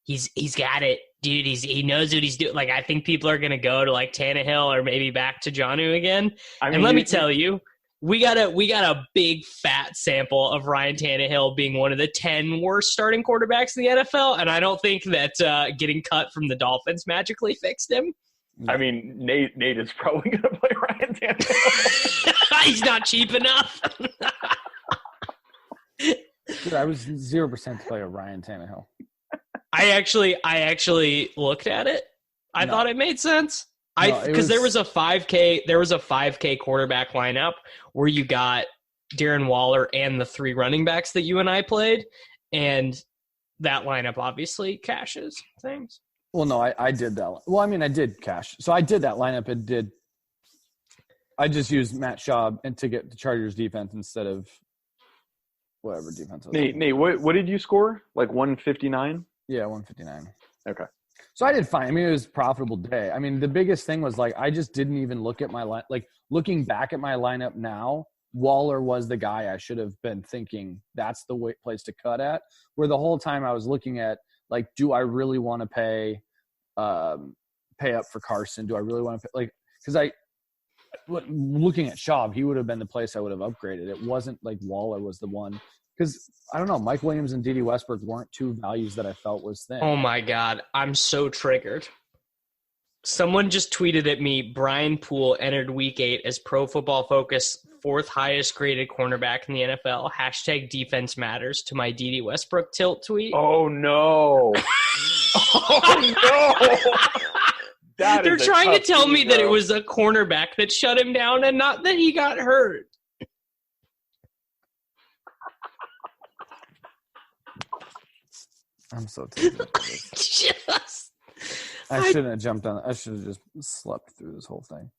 he's got it. Dude, he knows what he's doing. Like, I think people are going to go to, like, Tannehill or maybe back to Jonnu again. And let me tell you, we got a big fat sample of Ryan Tannehill being one of the 10 worst starting quarterbacks in the NFL, and I don't think that getting cut from the Dolphins magically fixed him. I mean, Nate is probably going to play Ryan Tannehill. He's not cheap enough. Dude, I was 0% to play a Ryan Tannehill. I actually looked at it. I thought it made sense. Because there was a 5K quarterback lineup where you got Darren Waller and the 3 running backs that you and I played, and that lineup obviously cashes things. Well, no, I did that. Well, I mean, I did cash. So I did that lineup. I just used Matt Schaub and to get the Chargers defense instead of whatever defense. Nate, what did you score? Like 159? Yeah, 159. Okay. So I did fine. I mean, it was a profitable day. I mean, the biggest thing was, like, I just didn't even look at my line. Like, looking back at my lineup now, Waller was the guy I should have been thinking that's the place to cut at. Where the whole time I was looking at, like, do I really want to pay up for Carson? Do I really want to pay? Like, because looking at Schaub, he would have been the place I would have upgraded. It wasn't like Waller was the one. Because, I don't know, Mike Williams and D.D. Westbrook weren't 2 values that I felt was thin. Oh, my God. I'm so triggered. Someone just tweeted at me, Brian Poole entered Week 8 as Pro Football Focus 4th highest graded cornerback in the NFL. # defense matters to my D.D. Westbrook tilt tweet. Oh, no. Oh, no. They're trying to tell me that it was a cornerback that shut him down and not that he got hurt. I'm so tempted. I shouldn't have jumped on it. I should have just slept through this whole thing.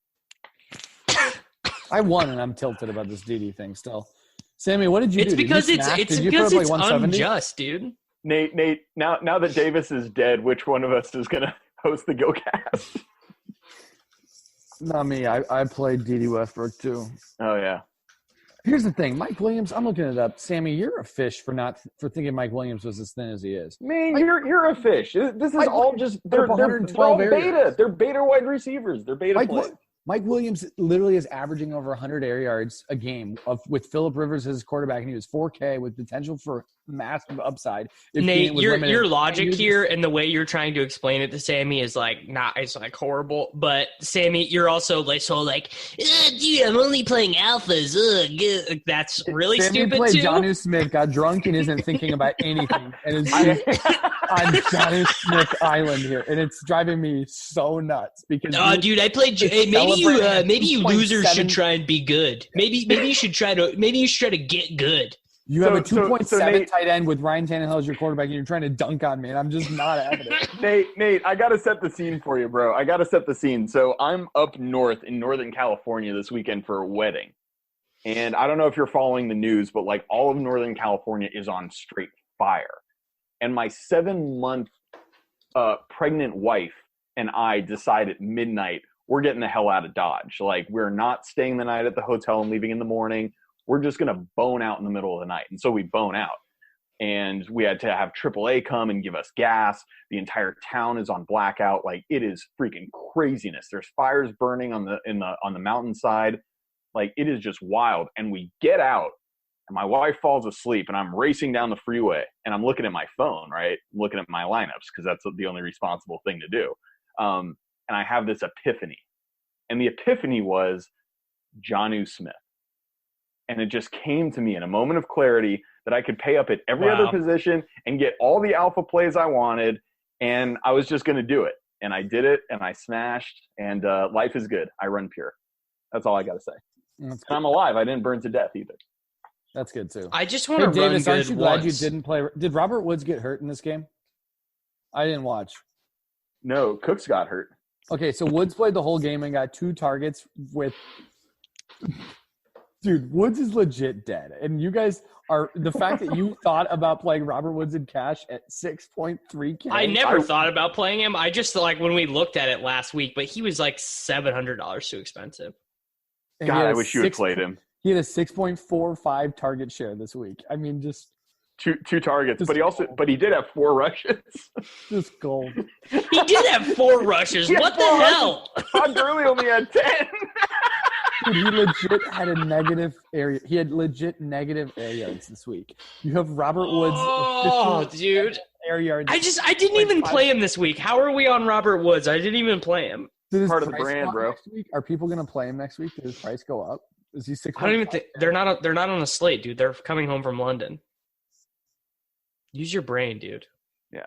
I won, and I'm tilted about this DD thing still. Sammy, what did you do? It's because it's unjust, dude. Nate, now that Davis is dead, which one of us is going to host the Gillcast? Not me. I played D.D. Westbrook, too. Oh, yeah. Here's the thing. Mike Williams, I'm looking it up. Sammy, you're a fish for thinking Mike Williams was as thin as he is. Man, you're a fish. This is all just – they're all beta. They're beta wide receivers. They're beta play. Mike Williams literally is averaging over 100 air yards a game with Phillip Rivers as his quarterback, and he was 4K with potential for massive upside. Nate, your logic here and the way you're trying to explain it to Sammy is it's horrible. But Sammy, you're also dude, I'm only playing alphas. That's really Sammy stupid played too. Jonnu Smith, got drunk, and isn't thinking about anything, and is on Jonnu Smith Island here, and it's driving me so nuts because. Dude, I played. Maybe maybe you losers should try and be good. Maybe you should try to get good. You have a 2.7 tight end with Ryan Tannehill as your quarterback, and you're trying to dunk on me, and I'm just not having it. Nate, I got to set the scene for you, bro. I got to set the scene. So I'm up north in Northern California this weekend for a wedding. And I don't know if you're following the news, but like all of Northern California is on straight fire. And my 7-month pregnant wife and I decide at midnight, we're getting the hell out of Dodge. Like, we're not staying the night at the hotel and leaving in the morning. We're just going to bone out in the middle of the night. And so we bone out. And we had to have AAA come and give us gas. The entire town is on blackout. Like, it is freaking craziness. There's fires burning on the mountainside. Like, it is just wild. And we get out, and my wife falls asleep, and I'm racing down the freeway, and I'm looking at my phone, right? I'm looking at my lineups because that's the only responsible thing to do. And I have this epiphany. And the epiphany was Jonnu Smith. And it just came to me in a moment of clarity that I could pay up at every other position and get all the alpha plays I wanted, and I was just going to do it. And I did it, and I smashed, and life is good. I run pure. That's all I got to say. And I'm alive. I didn't burn to death either. That's good, too. I just want to run Davis, good aren't you glad once. you didn't play? Did Robert Woods get hurt in this game? I didn't watch. No, Cooks got hurt. Okay, so Woods played the whole game and got 2 targets with – dude, Woods is legit dead. And you guys are – the fact that you thought about playing Robert Woods in cash at 6.3K. I never thought about playing him. I just, like, when we looked at it last week, but he was like $700 too expensive. God, I wish you had played him. He had a 6.45 target share this week. I mean, just two targets, but he did have 4 rushes. Just gold. He did have 4 rushes. What the hell? Todd Gurley only had 10. Dude, he legit had a negative area. He had legit negative air yards this week. You have Robert Woods. Oh, dude. Air yards. I didn't even play him this week. How are we on Robert Woods? I didn't even play him. Part of the brand, bro. Are people going to play him next week? Did his price go up? Is he 6? I don't even think they're not on the slate, dude. They're coming home from London. Use your brain, dude. Yeah.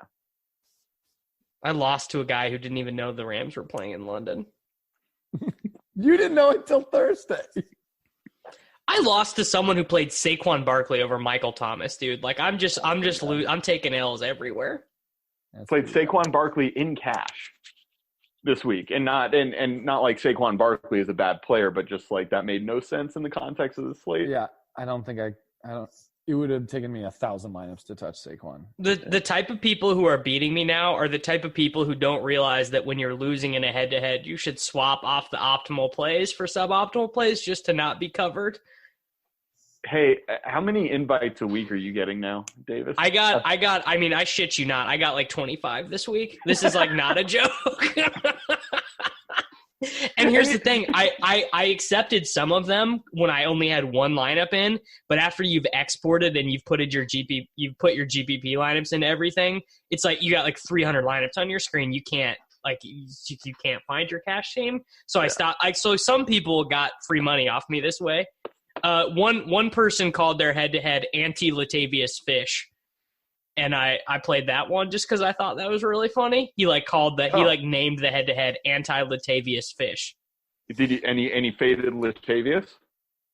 I lost to a guy who didn't even know the Rams were playing in London. You didn't know until Thursday. I lost to someone who played Saquon Barkley over Michael Thomas, dude. Like, I'm taking L's everywhere. Played Saquon Barkley in cash this week, and not like Saquon Barkley is a bad player, but just like that made no sense in the context of the slate. Yeah, I don't. It would have taken me 1,000 lineups to touch Saquon. The type of people who are beating me now are the type of people who don't realize that when you're losing in a head-to-head, you should swap off the optimal plays for suboptimal plays just to not be covered. Hey, how many invites a week are you getting now, Davis? I mean, I shit you not. I got like 25 this week. This is like not a joke. And here's the thing. I accepted some of them when I only had 1 lineup in, but after you've exported and you've put your GPP lineups into everything, it's like you got like 300 lineups on your screen. You can't you can't find your cash team. So I stopped. So some people got free money off me this way. One person called their head-to-head anti-Latavius Fish, and I played that one just because I thought that was really funny. He named the head-to-head anti-Latavius Fish. Did he any faded Latavius?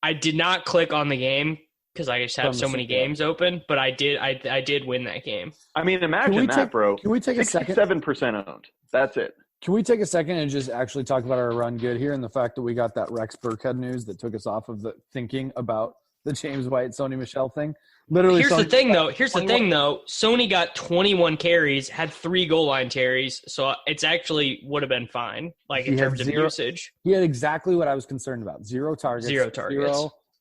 I did not click on the game because I just have so many games open, but I did win that game. I mean, imagine that, bro. Can we take a second? 7% owned. That's it. Can we take a second and just actually talk about our run good here and the fact that we got that Rex Burkhead news that took us off of the thinking about the James White, Sony Michel thing? Literally, Here's the thing, though. Sony got 21 carries, had 3 goal line carries, so it's actually would have been fine, like in terms of usage. He had exactly what I was concerned about. 0 targets.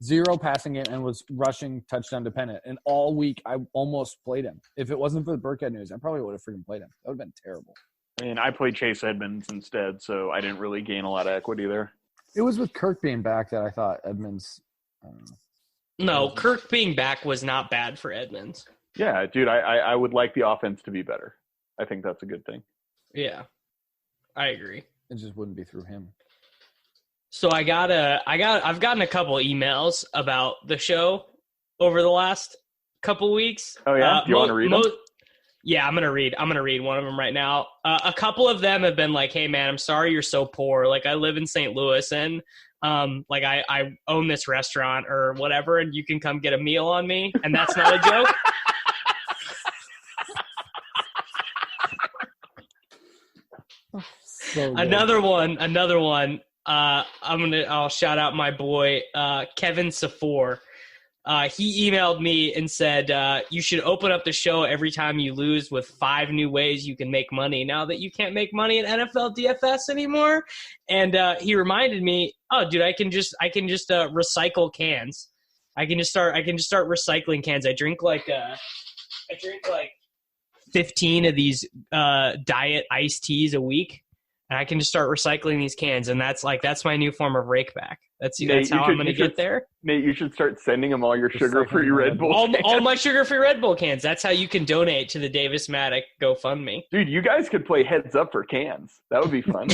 0 passing game, and was rushing touchdown dependent. And all week, I almost played him. If it wasn't for the Burkhead news, I probably would have freaking played him. That would have been terrible. I mean, I played Chase Edmonds instead, so I didn't really gain a lot of equity there. It was with Kirk being back that I thought Edmonds. No, Kirk being back was not bad for Edmonds. Yeah, dude, I would like the offense to be better. I think that's a good thing. Yeah, I agree. It just wouldn't be through him. So I've gotten a couple emails about the show over the last couple weeks. Oh yeah, do you want to read them? Yeah, I'm gonna read one of them right now. A couple of them have been like, "Hey, man, I'm sorry you're so poor. Like, I live in St. Louis, and like I own this restaurant or whatever, and you can come get a meal on me." And that's not a joke. So good. Another one. I'll shout out my boy Kevin Safor. He emailed me and said, you should open up the show every time you lose with 5 new ways you can make money now that you can't make money in NFL DFS anymore. And he reminded me, oh, dude, I can just recycle cans. I can just start recycling cans. I drink like 15 of these diet iced teas a week. And I can just start recycling these cans, and that's my new form of rake back. That's how I'm going to get there. Nate, you should start sending them all your sugar-free Red Bull all my sugar-free Red Bull cans. That's how you can donate to the Davis Maddock GoFundMe. Dude, you guys could play heads up for cans. That would be fun.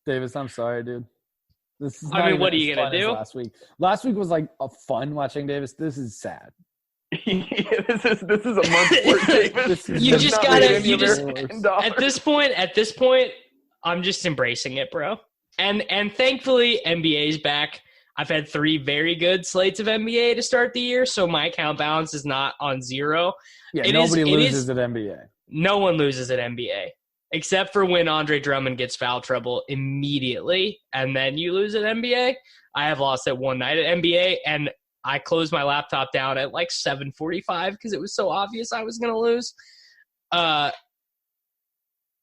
Davis, I'm sorry, dude. This is what are you going to do? Last week was like a fun watching Davis. This is sad. Yeah, this is a month's worth, Davis. You just gotta. At this point, I'm just embracing it, bro. And thankfully, NBA's back. I've had 3 very good slates of NBA to start the year, so my account balance is not on 0. Yeah, nobody loses at NBA. No one loses at NBA, except for when Andre Drummond gets foul trouble immediately, and then you lose at NBA. I have lost at one night at NBA, and I closed my laptop down at like 7:45 because it was so obvious I was going to lose.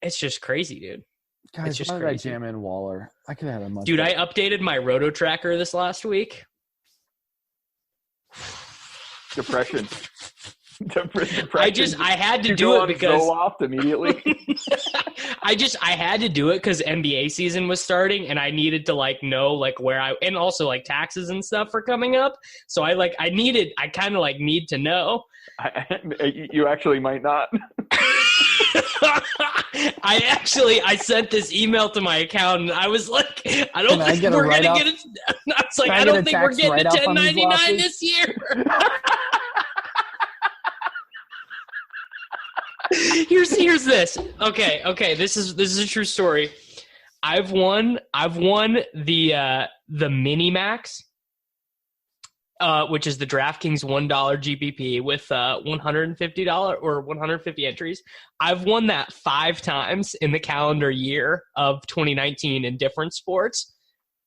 It's just crazy, dude. Guys, it's just why crazy. did I jam in Waller? I could have had a much. Dude, I updated my Roto tracker this last week. Depression. I had to do it because Zoloft immediately. I had to do it because NBA season was starting and I needed to like know like where and also like taxes and stuff are coming up. So I kind of like need to know. You actually might not. I sent this email to my accountant. I was like, I don't think we're gonna get it. I was like, I don't think we're getting a 1099 this year. Here's this. Okay. This is a true story. I've won the mini max, which is the DraftKings $1 GPP with $150 or 150 entries. I've won that 5 times in the calendar year of 2019 in different sports.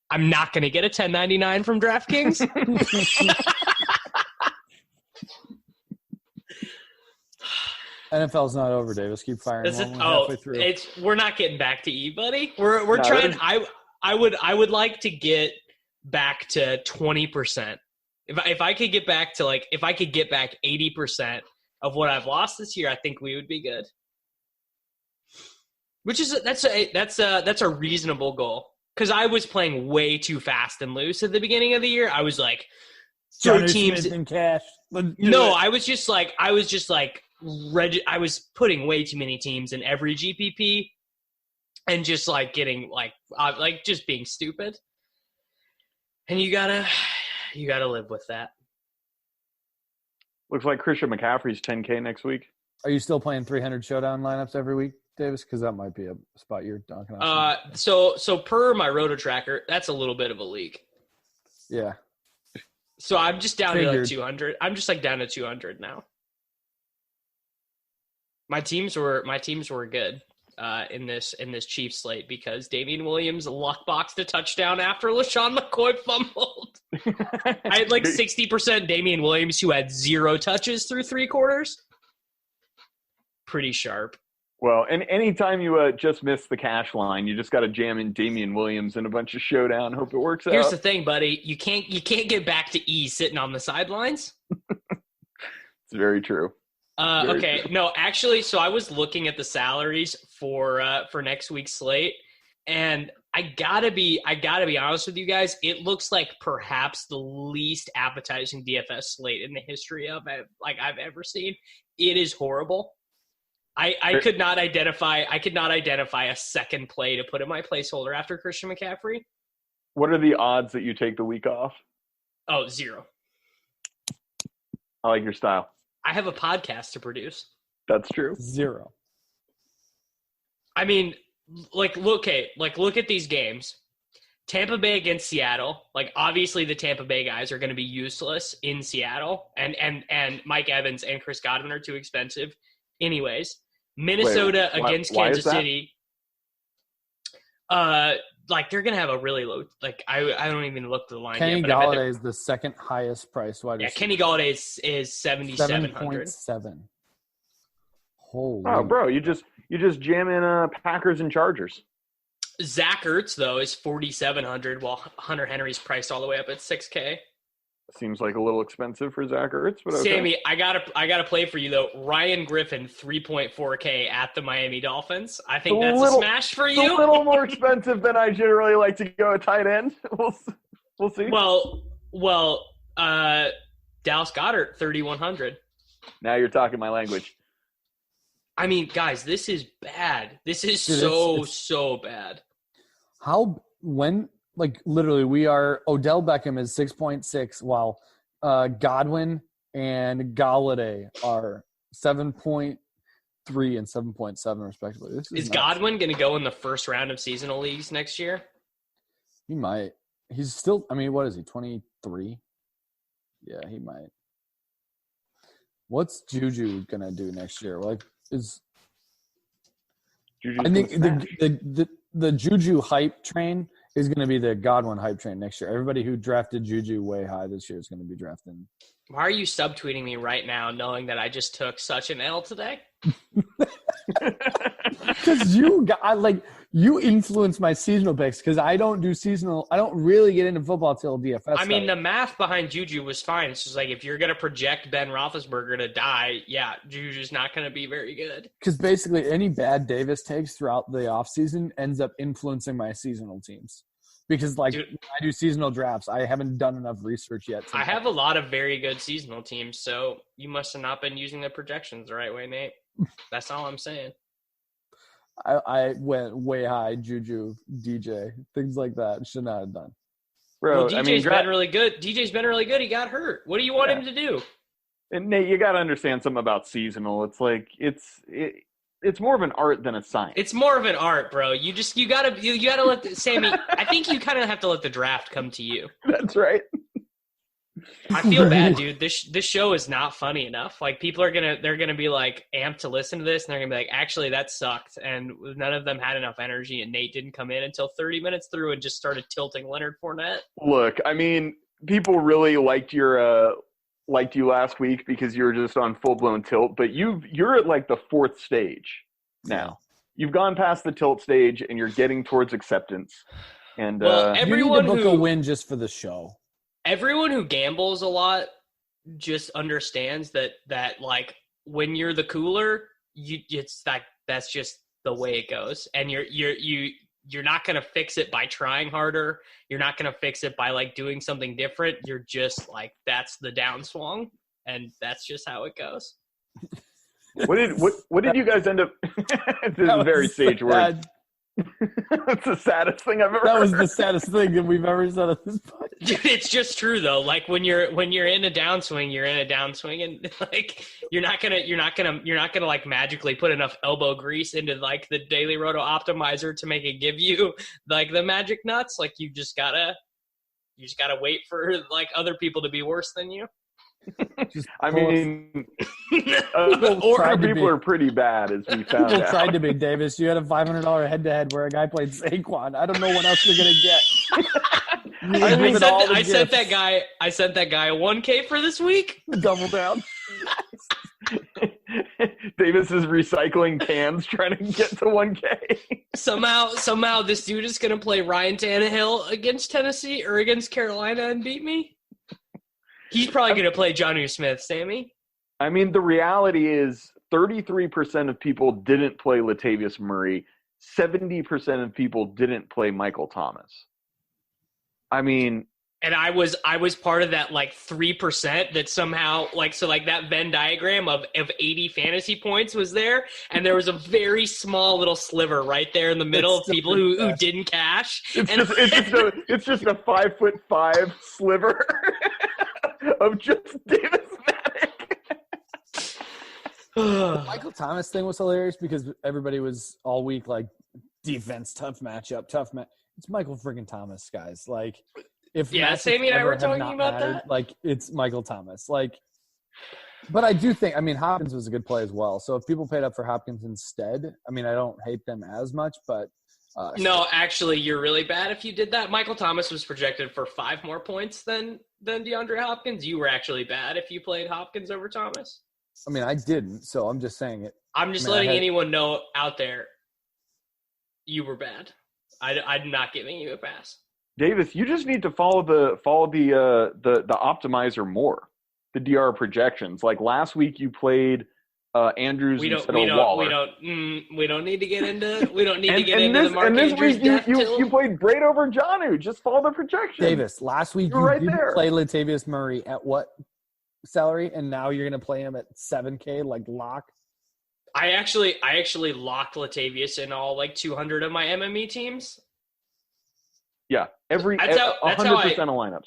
I'm not going to get a 1099 from DraftKings. NFL's not over, Davis. Keep firing. Halfway through. We're not getting back to E, buddy. We're trying. I would like to get back to 20%. If I could get back to if I could get back 80% of what I've lost this year, I think we would be good. Which is that's a reasonable goal because I was playing way too fast and loose at the beginning of the year. I was like, 3 teams in cash. No, I was just like. I was putting way too many teams in every GPP and just like getting just being stupid. And you gotta live with that. Looks like Christian McCaffrey's 10K next week. Are you still playing 300 showdown lineups every week, Davis? Because that might be a spot you're dunking on. So per my Roto tracker, that's a little bit of a leak. Yeah. So I'm just down to like 200. I'm just like down to 200 now. My teams were good in this Chiefs slate because Damian Williams luck-boxed a touchdown after LaShawn McCoy fumbled. I had like 60% Damian Williams who had 0 touches through 3 quarters. Pretty sharp. Well, and anytime you just miss the cash line, you just got to jam in Damian Williams in a bunch of showdown. Hope it works out. Here's the thing, buddy. You can't get back to E sitting on the sidelines. It's very true. Okay, no, actually, so I was looking at the salaries for next week's slate, and I gotta be honest with you guys. It looks like perhaps the least appetizing DFS slate in the history of I've ever seen. It is horrible. I could not identify a second play to put in my placeholder after Christian McCaffrey. What are the odds that you take the week off? Oh, 0. I like your style. I have a podcast to produce. That's true. 0. I mean, look at these games. Tampa Bay against Seattle. Like, obviously the Tampa Bay guys are going to be useless in Seattle, and Mike Evans and Chris Godwin are too expensive. Anyways, Minnesota against Kansas City. They're going to have a really low. Like, I don't even look at the line. Kenny yet, Golladay is the second highest priced wide receiver. Yeah, Kenny Golladay is 7,700. 7.7. Holy. Oh, bro, you just jam in Packers and Chargers. Zach Ertz, though, is 4,700, while Hunter Henry's priced all the way up at 6K. Seems like a little expensive for Zach Ertz, but okay. Sammy, I gotta play for you though. Ryan Griffin, 3.4K at the Miami Dolphins. I think that's a smash for you. It's a little more expensive than I generally like to go at tight end. We'll see. Well, Dallas Goedert, 3,100. Now you're talking my language. I mean, guys, this is bad. This is so bad. Literally, Odell Beckham is 6.6, while Godwin and Golladay are 7.3 and 7.7, respectively. Is Godwin going to go in the first round of seasonal leagues next year? He might. He's still, what is he, 23? Yeah, he might. What's Juju going to do next year? I think the Juju hype train is going to be the Godwin hype train next year. Everybody who drafted Juju way high this year is going to be drafting. Why are you subtweeting me right now, knowing that I just took such an L today? Because you influence my seasonal picks. Because I don't do seasonal. I don't really get into football till DFS. I mean, the math behind Juju was fine. It's just like, if you're going to project Ben Roethlisberger to die, yeah, Juju's not going to be very good. Because basically any bad Davis takes throughout the offseason ends up influencing my seasonal teams. Because, dude, when I do seasonal drafts, I haven't done enough research yet. I have a lot of very good seasonal teams, so you must have not been using the projections the right way, Nate. That's all I'm saying. I went way high, Juju, DJ, things like that. Should not have done. Bro, DJ's been really good. DJ's been really good. He got hurt. What do you want him to do? And Nate, you got to understand something about seasonal. It's like it's more of an art than a science. It's more of an art, bro. You gotta let Sammy. I think you kind of have to let the draft come to you. That's right. I feel bad, dude. This show is not funny enough. Like, people are gonna be like amped to listen to this, and they're gonna be like, actually, that sucked, and none of them had enough energy, and Nate didn't come in until 30 minutes through and just started tilting Leonard Fournette. Look, I mean, people really liked you last week because you were just on full blown tilt, but you're at like the fourth stage now. You've gone past the tilt stage, and you're getting towards acceptance. And everyone you need to book a win just for the show. Everyone who gambles a lot just understands that like, when you're the cooler, that's just the way it goes, and you're not gonna fix it by trying harder. You're not gonna fix it by like doing something different. You're just like, that's the downswing, and that's just how it goes. What did you guys end up? This is very sage words. That's the saddest thing I've ever heard. That was the saddest thing that we've ever said on this podcast. Dude, it's just true though. Like, when you're in a downswing, you're in a downswing, and like, you're not gonna like magically put enough elbow grease into like the Daily Roto Optimizer to make it give you like the magic nuts. Like, you just gotta wait for like other people to be worse than you. I mean, other people are pretty bad, as we found out. Tried to be, Davis. You had a $500 head-to-head where a guy played Saquon. I don't know what else you're gonna get. I sent that guy a $1K for this week. Double down. Davis is recycling cans trying to get to 1K. Somehow this dude is gonna play Ryan Tannehill against Tennessee or against Carolina and beat me. He's probably going to play Jonnu Smith, Sammy. I mean, the reality is 33% of people didn't play Latavius Murray. 70% of people didn't play Michael Thomas. I mean... And I was part of that, like, 3% that somehow, like, so like that Venn diagram of 80 fantasy points was there, and there was a very small little sliver right there in the middle of people who didn't cash. It's just a 5'5" sliver. of just Davis The Michael Thomas thing was hilarious because everybody was all week like defense, tough matchup, It's Michael friggin' Thomas, guys. Like, if Sammy and I were talking about that. Like, it's Michael Thomas. Like, but I do think, Hopkins was a good play as well. So if people paid up for Hopkins instead, I don't hate them as much, but no, actually, you're really bad if you did that. Michael Thomas was projected for 5 more points than DeAndre Hopkins. You were actually bad if you played Hopkins over Thomas. I didn't, so I'm just saying it. I'm just letting anyone know out there you were bad. I'm not giving you a pass. Davis, you just need to follow the optimizer more. The DR projections. Like last week, you played Andrews instead of Waller. We don't need to get into. We don't need to get into the Mark and this Andrews week you played Braid over Jonnu. Just follow the projection. Davis, last week you right didn't there. play Latavius Murray at what salary, and now you're going to play him at $7K like lock. I actually locked Latavius in all like 200 of my MME teams. Yeah, that's 100% of lineups.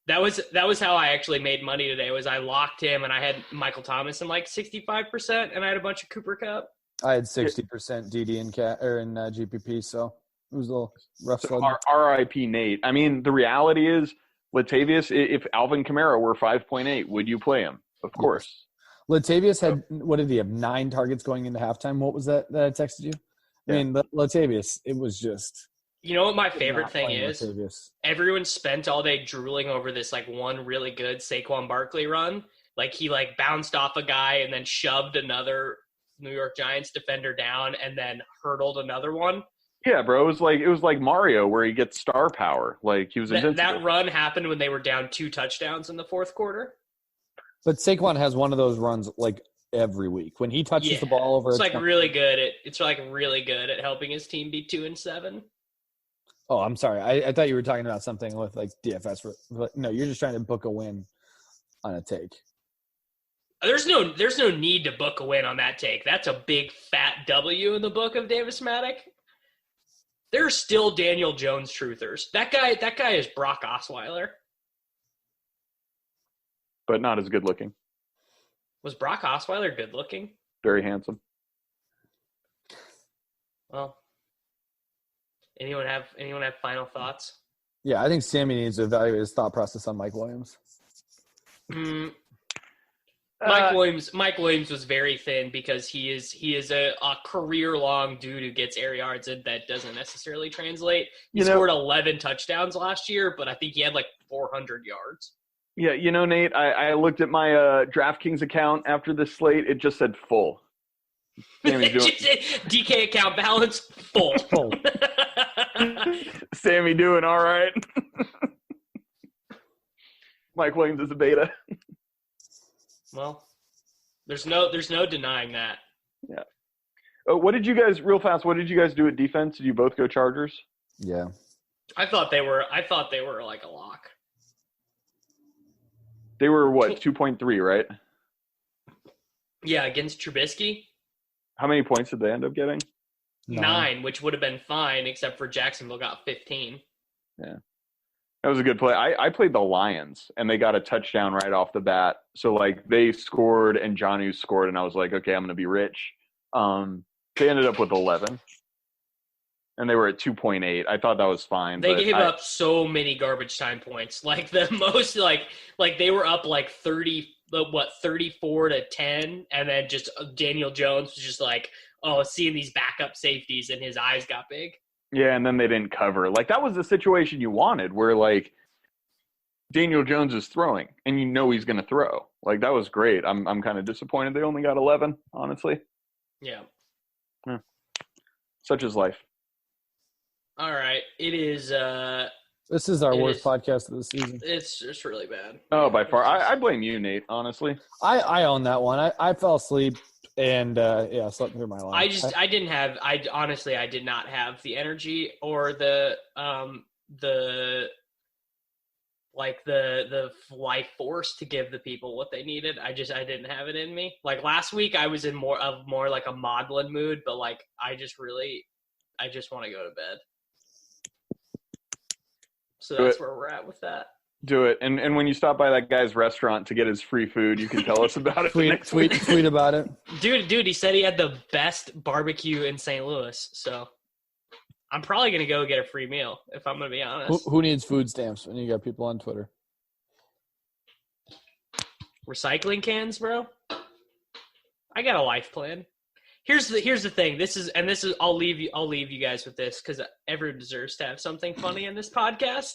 That was how I actually made money today. Was I locked him and I had Michael Thomas in like 65%, and I had a bunch of Cooper Kupp. I had 60% DD in GPP, so it was a little rough. So RIP Nate. The reality is Latavius. If Alvin Kamara were 5.8, would you play him? Of course. Latavius had, what did he have, 9 targets going into halftime? What was that I texted you? Yeah. Latavius, it was just – you know what my favorite thing is? Latavius. Everyone spent all day drooling over this like one really good Saquon Barkley run. Like he like bounced off a guy and then shoved another New York Giants defender down and then hurdled another one. Yeah, bro. It was like Mario where he gets star power. Like he was invincible. That run happened when they were down 2 touchdowns in the fourth quarter. But Saquon has one of those runs like every week when he touches the ball over. It's like really good at helping his team be 2-7. Oh, I'm sorry. I thought you were talking about something with like DFS. No, you're just trying to book a win on a take. There's no need to book a win on that take. That's a big fat W in the book of Davis Maddock. There are still Daniel Jones truthers. That guy is Brock Osweiler. But not as good looking. Was Brock Osweiler good looking? Very handsome. Well, anyone have final thoughts? Yeah, I think Sammy needs to evaluate his thought process on Mike Williams. Mike Williams was very thin because he is a career-long dude who gets air yards, and that doesn't necessarily translate. He scored 11 touchdowns last year, but I think he had like 400 yards. Yeah, Nate, I looked at my DraftKings account after this slate. It just said full. DK account balance full. Sammy doing all right. Mike Williams is a beta. Well, there's no denying that. Yeah. What did you guys do at defense? Did you both go Chargers? Yeah. I thought they were like a lock. They were what, 2.3, right? Yeah, against Trubisky. How many points did they end up getting? 9, which would have been fine, except for Jacksonville got 15. Yeah. That was a good play. I played the Lions, and they got a touchdown right off the bat. So, like, they scored, and Jonnu scored, and I was like, okay, I'm going to be rich. They ended up with 11, and they were at 2.8. I thought that was fine. They gave up so many garbage time points. Like, the most, like they were up, like, 34-10, and then just Daniel Jones was just like, seeing these backup safeties, and his eyes got big. Yeah, and then they didn't cover. Like, that was the situation you wanted where, like, Daniel Jones is throwing, and he's going to throw. Like, that was great. I'm kind of disappointed they only got 11, honestly. Yeah. Such is life. All right. It is this is our worst podcast of the season. It's just really bad. Oh, by far. I blame you, Nate, honestly. I own that one. I fell asleep. And slept through my life. I did not have the energy or the life force to give the people what they needed. I didn't have it in me. Like last week I was in more like a maudlin mood, but like I just want to go to bed. So that's where we're at with that. Do it. And when you stop by that guy's restaurant to get his free food, you can tell us about it. Tweet about it. Dude, he said he had the best barbecue in St. Louis. So I'm probably going to go get a free meal, if I'm going to be honest. Who needs food stamps when you got people on Twitter? Recycling cans, bro. I got a life plan. Here's the thing. This is I'll leave you guys with this because everyone deserves to have something funny in this podcast.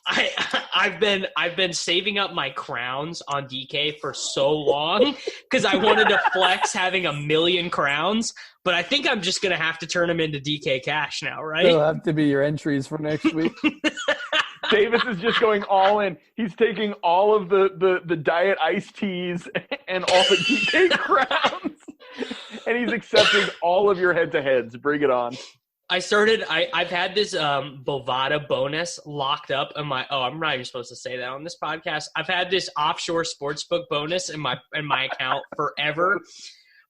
I've been saving up my crowns on DK for so long because I wanted to flex having 1 million crowns, but I think I'm just gonna have to turn them into DK cash now, right? They'll have to be your entries for next week. Davis is just going all in. He's taking all of the diet iced teas and all the DK crowns. And he's accepting all of your head-to-heads. Bring it on. I've had this Bovada bonus locked up in my – I'm not even supposed to say that on this podcast. I've had this offshore sportsbook bonus in my account forever,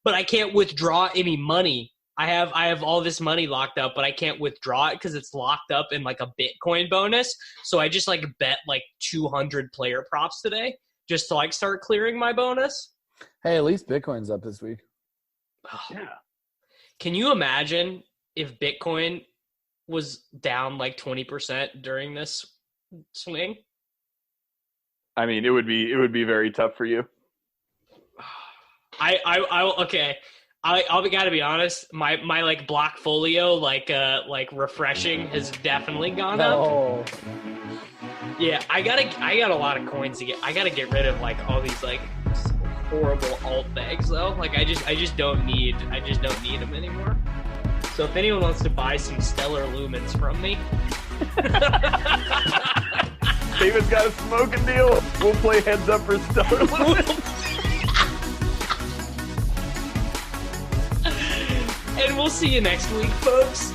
but I can't withdraw any money. I have all this money locked up, but I can't withdraw it because it's locked up in like a Bitcoin bonus. So I just like bet like 200 player props today just to like start clearing my bonus. Hey, at least Bitcoin's up this week. Oh, yeah. Can you imagine if Bitcoin was down like 20% during this swing? I mean, it would be very tough for you. Okay. I'll gotta be honest. My like blockfolio, like refreshing has definitely gone up. Yeah, I got a lot of coins to get. I gotta get rid of like all these like horrible alt bags though. Like I just don't need them anymore. So if anyone wants to buy some stellar lumens from me, David's got a smoking deal. We'll play heads up for stellar lumens. And we'll see you next week, folks.